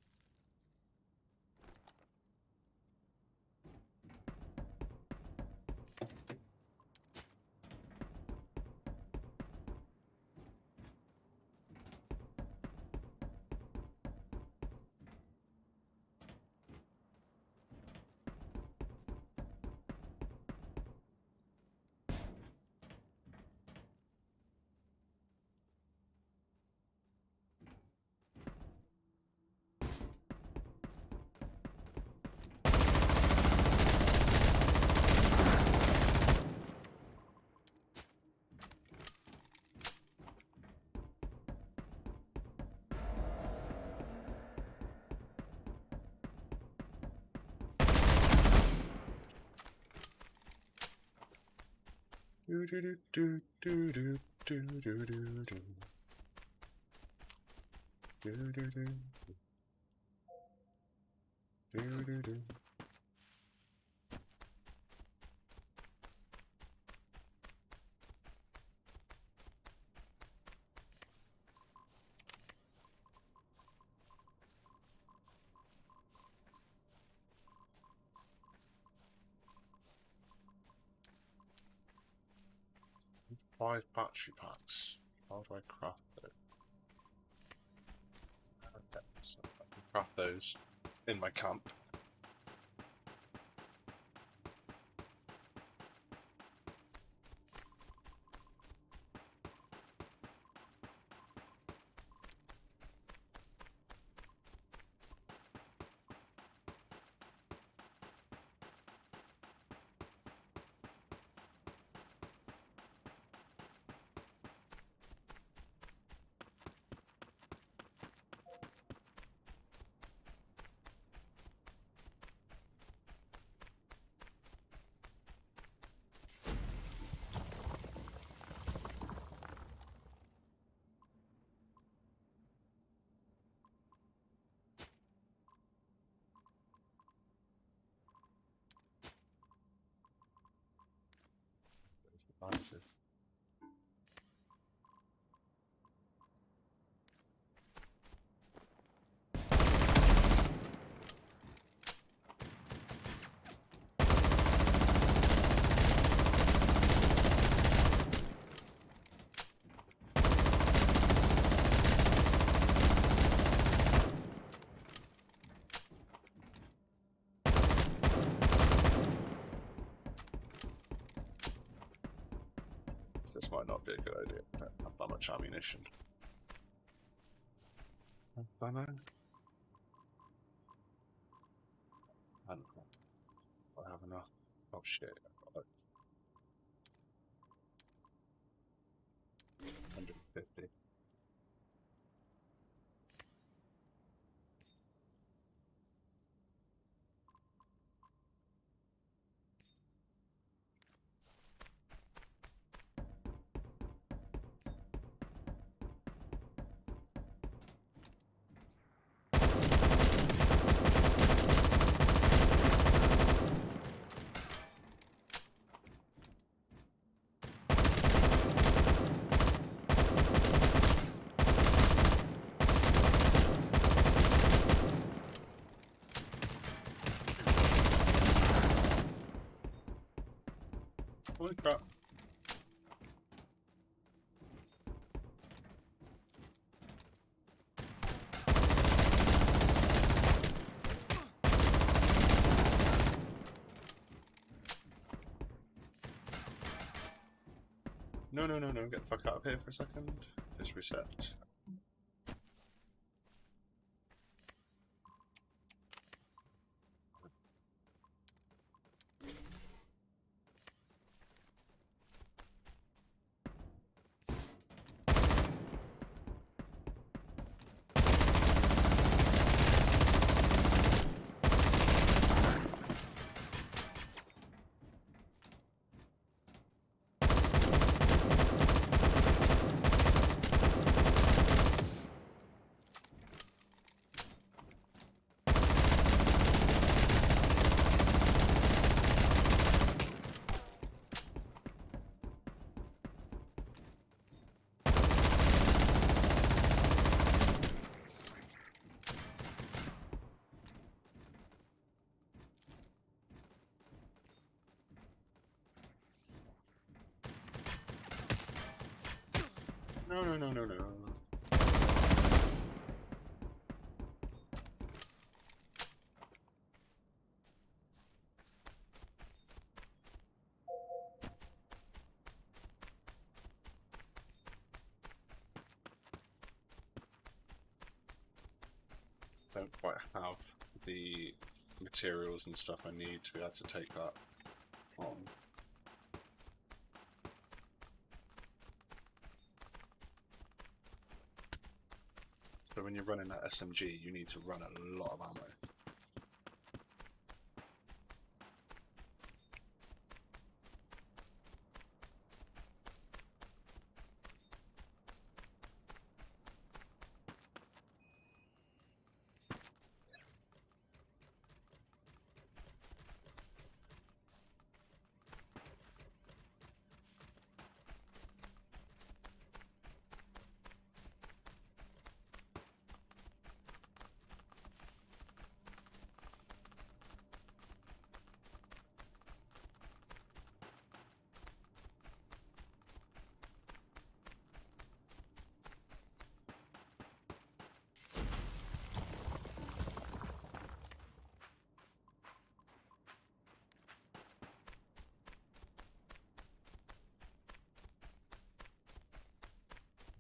Do do do do do do do do do do. Do do do. Do do do. Five battery packs. How do I craft it? Okay, so I can craft those in my camp. This might not be a good idea. I don't have that much ammunition. Ammo? I don't know. I have enough. Oh shit. 150. Holy crap. No, no, no, no, get the fuck out of here for a second. Just reset. No, no, no, no, no. Don't quite have the materials and stuff I need to be able to take that on. So when you're running that SMG, you need to run a lot of ammo.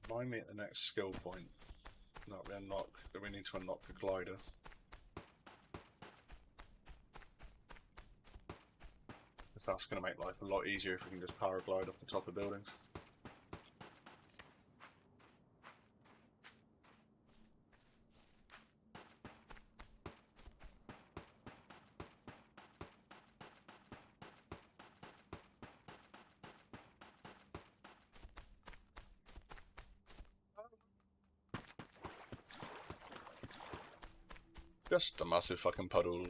Remind me at the next skill point that we need to unlock the glider. Because that's going to make life a lot easier if we can just paraglide off the top of buildings. Just a massive fucking puddle.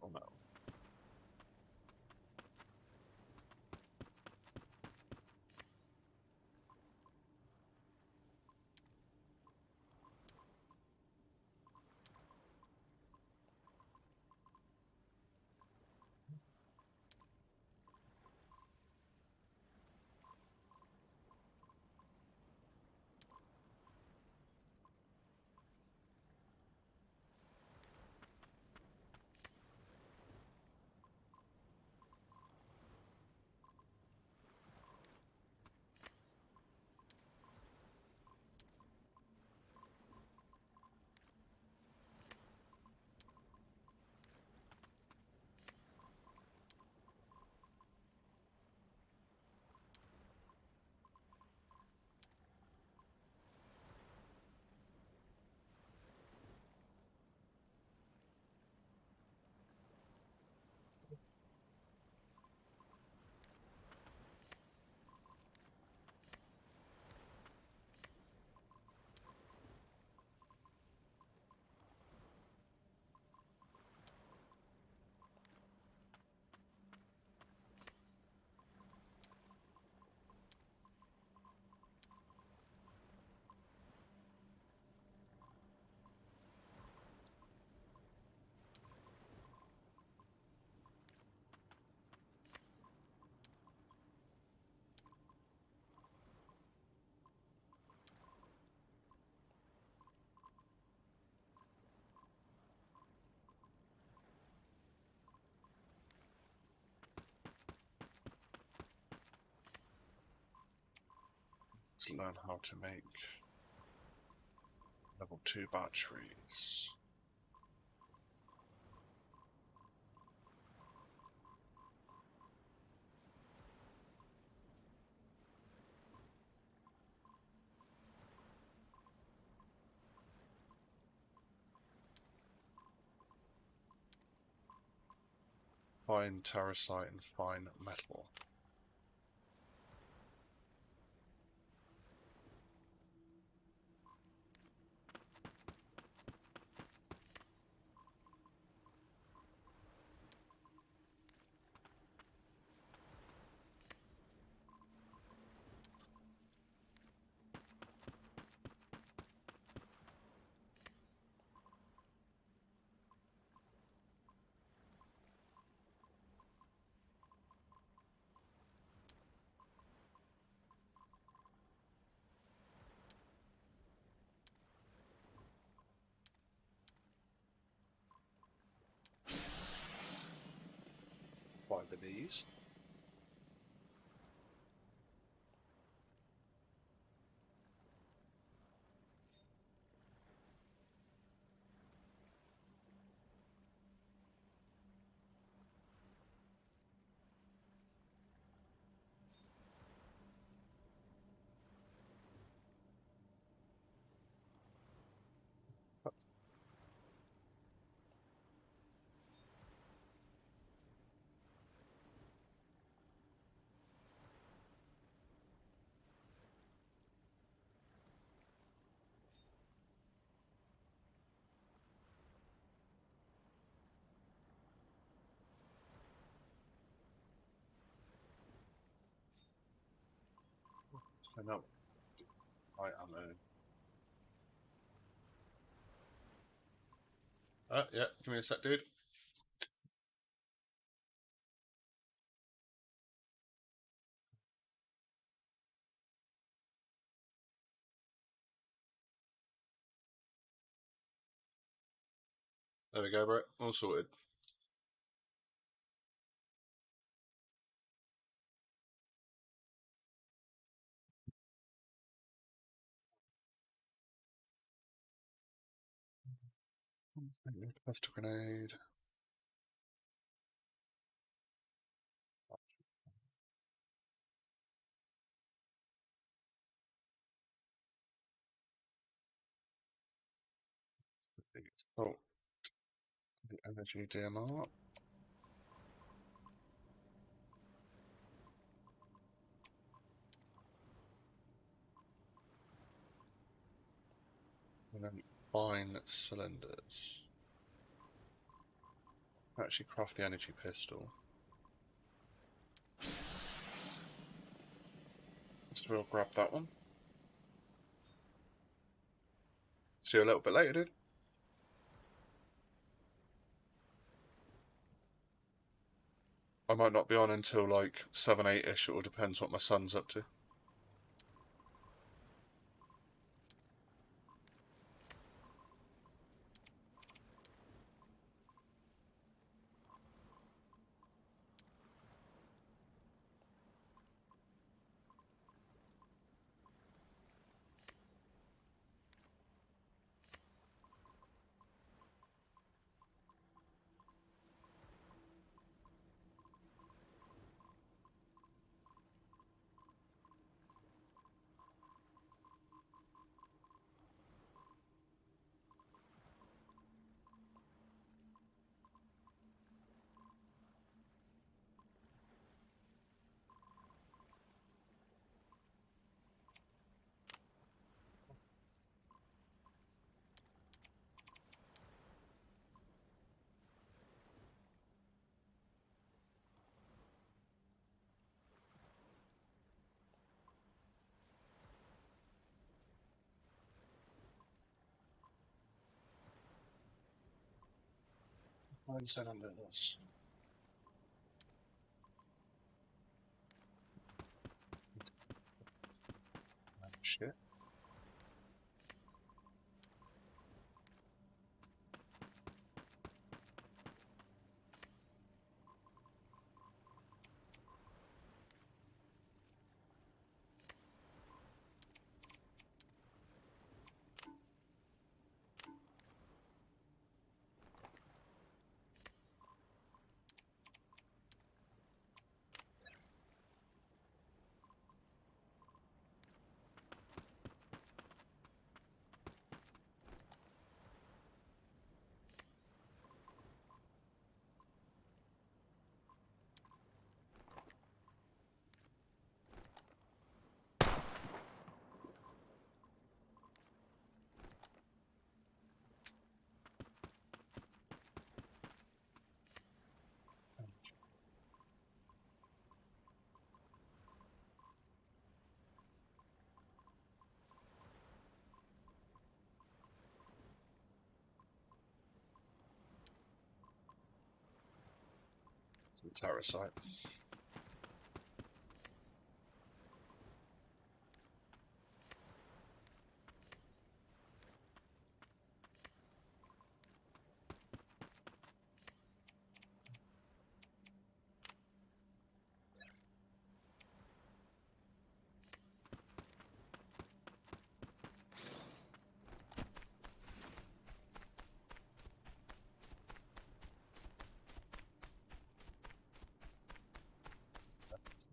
Oh no. Let's learn how to make level 2 batteries. Fine terracite and fine metal. Five of these. So now, light ammo. Yeah, give me a sec, dude. There we go, bro. All sorted. Pistol grenade. Oh, the energy DMR. And then fine cylinders. Actually craft the energy pistol. So we'll grab that one. See you a little bit later, dude. I might not be on until like 7, 8-ish. It all depends what my son's up to. Fine cylinders. Shit. Some terracite.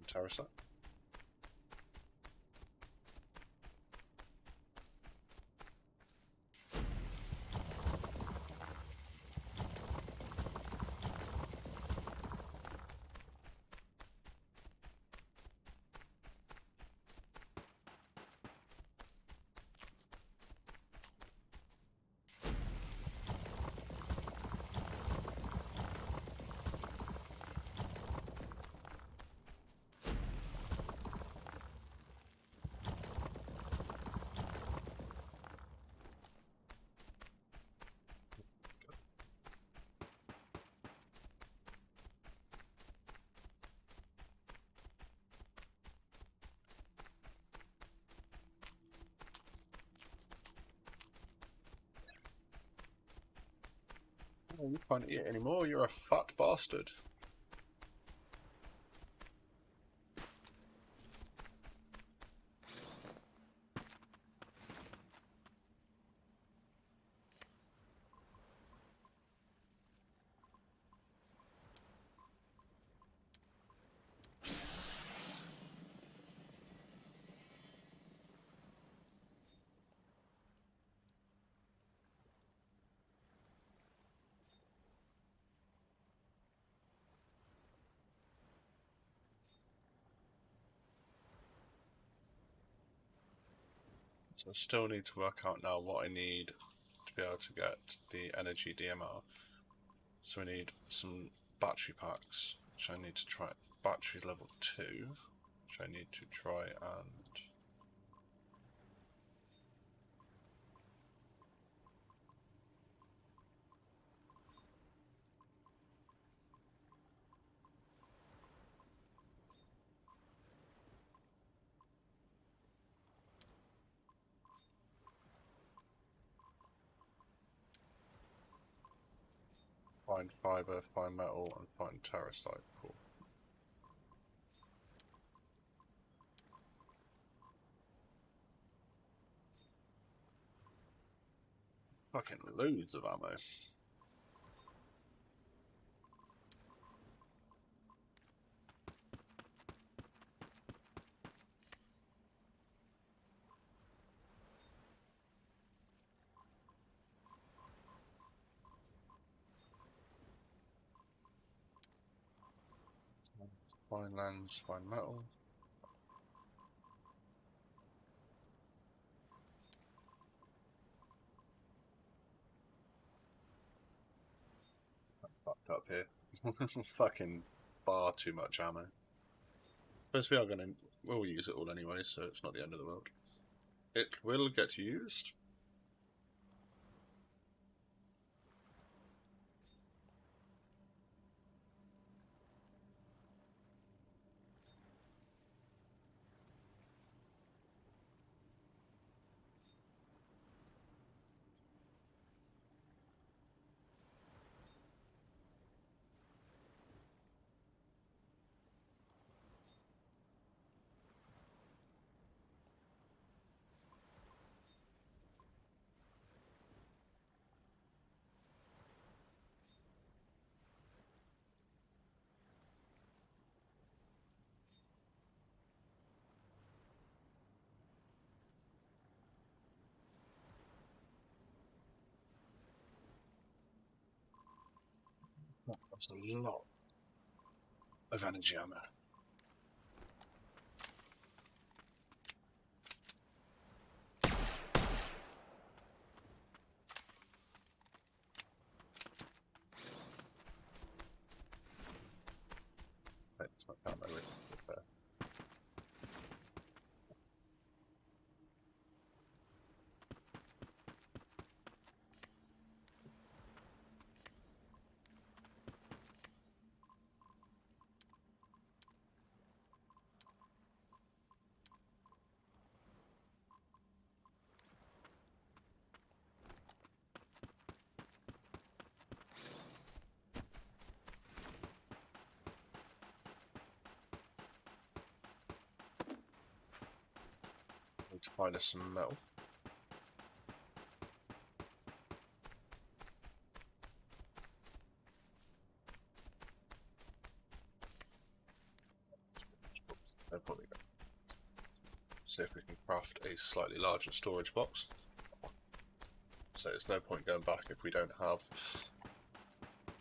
Terracite. Oh, you can't eat anymore. You're a fat bastard. So I still need to work out now what I need to be able to get the energy DMR. So we need some battery packs, which I need to try. Battery level 2, which I need to try and... find fibre, find metal, and find terracite. Cool. Fucking loads of ammo. Find lands, find metal. Fucked up here. Fucking far too much ammo. Suppose we are gonna... we'll use it all anyway, so it's not the end of the world. It will get used. That's a lot of energy ammo. It's not that really fair. Need to find us some metal. No point in going. See if we can craft a slightly larger storage box. So there's no point going back if we don't have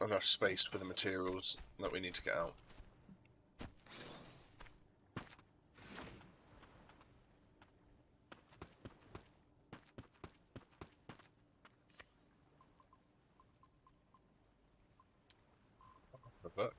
enough space for the materials that we need to get out. But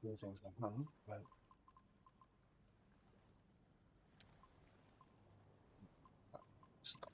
Using some hand, but It's not.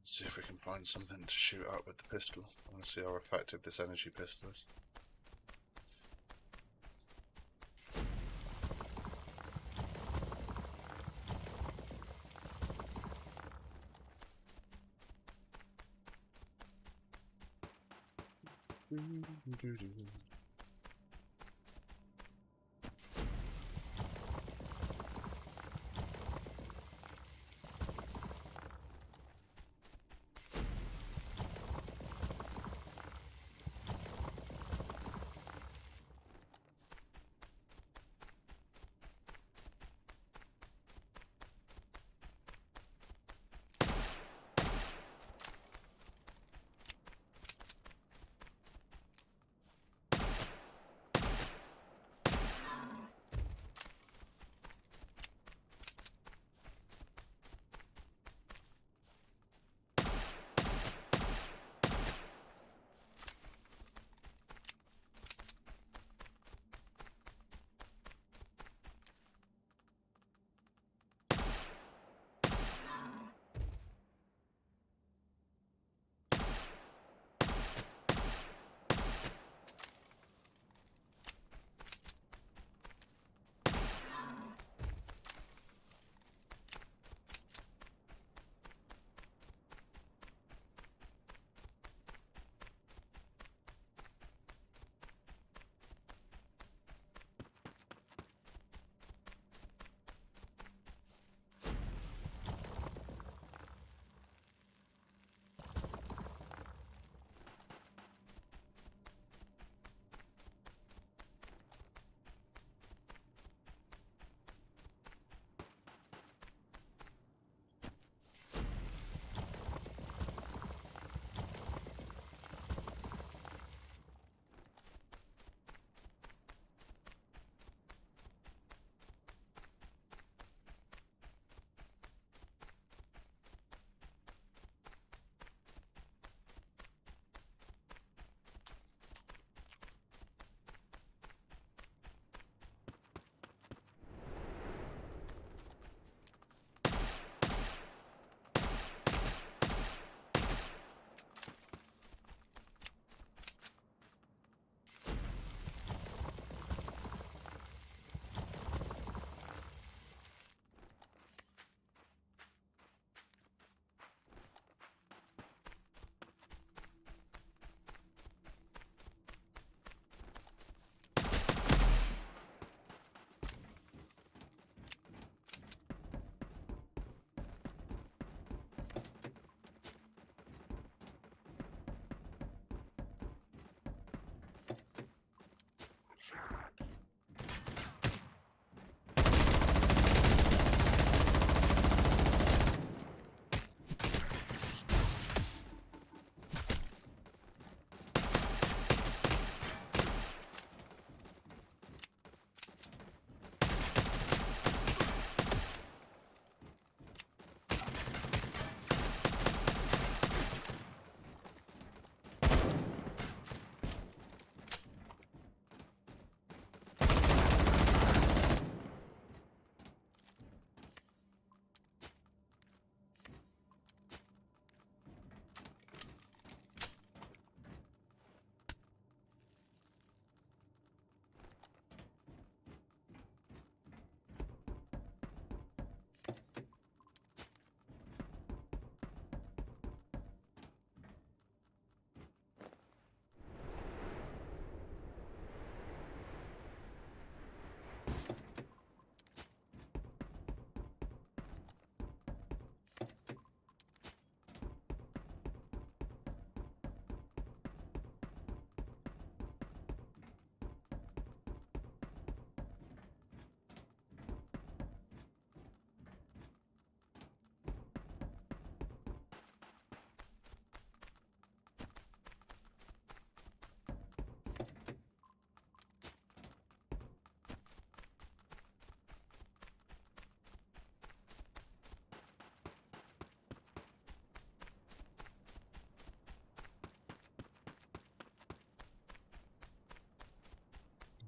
Let's see if we can find something to shoot out with the pistol. I want to see how effective this energy pistol is.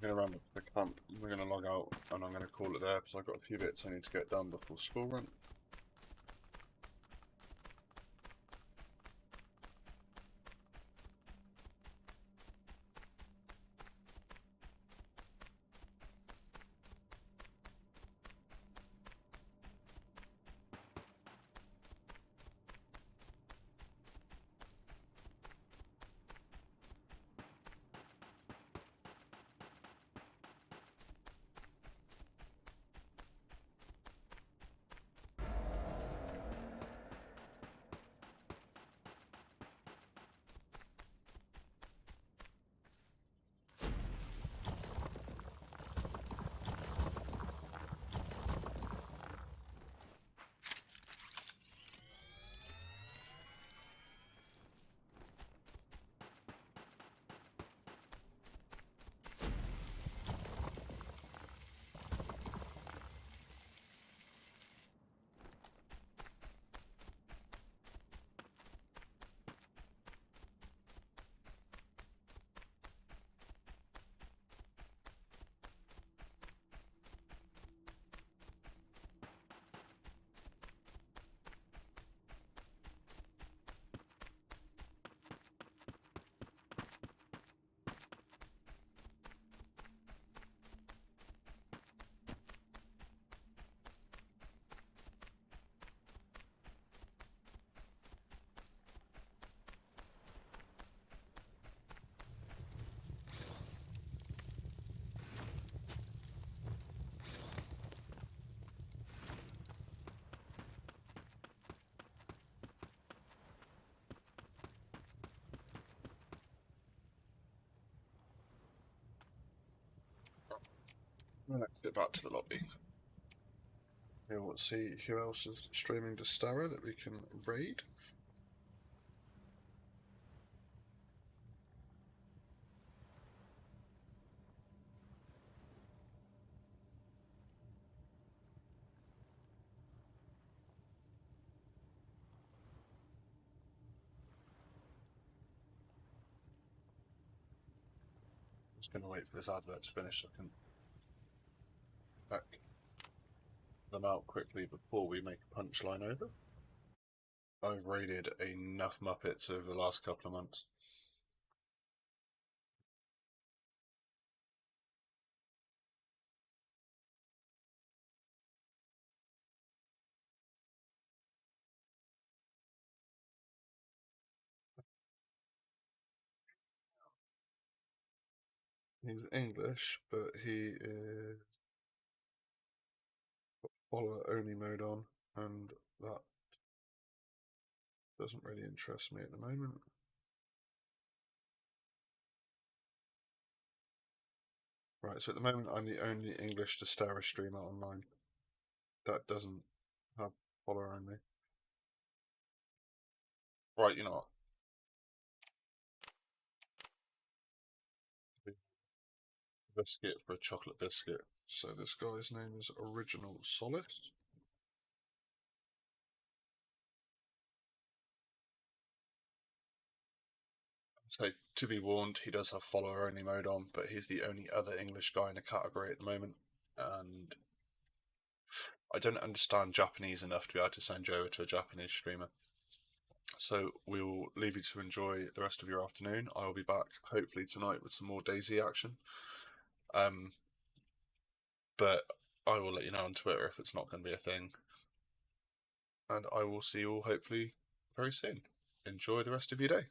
I'm going to round up the camp. We're going to log out and I'm going to call it there because I've got a few bits I need to get done before school run. Let's get back to the lobby. We'll see who else is streaming to Stara that we can raid. Just going to wait for this advert to finish so I can back them out quickly before we make a punchline over. I've raided enough Muppets over the last couple of months. He's English, but he is follower only mode on, and that doesn't really interest me at the moment. Right, so at the moment I'm the only English to Stara streamer online that doesn't have follower only. Right, you know what? Biscuit for a chocolate biscuit. So this guy's name is Original Solace. So to be warned, he does have follower only mode on, but he's the only other English guy in the category at the moment, and I don't understand Japanese enough to be able to send you over to a Japanese streamer. So we'll leave you to enjoy the rest of your afternoon. I'll be back hopefully tonight with some more DayZ action. But I will let you know on Twitter if it's not going to be a thing. And I will see you all hopefully very soon. Enjoy the rest of your day.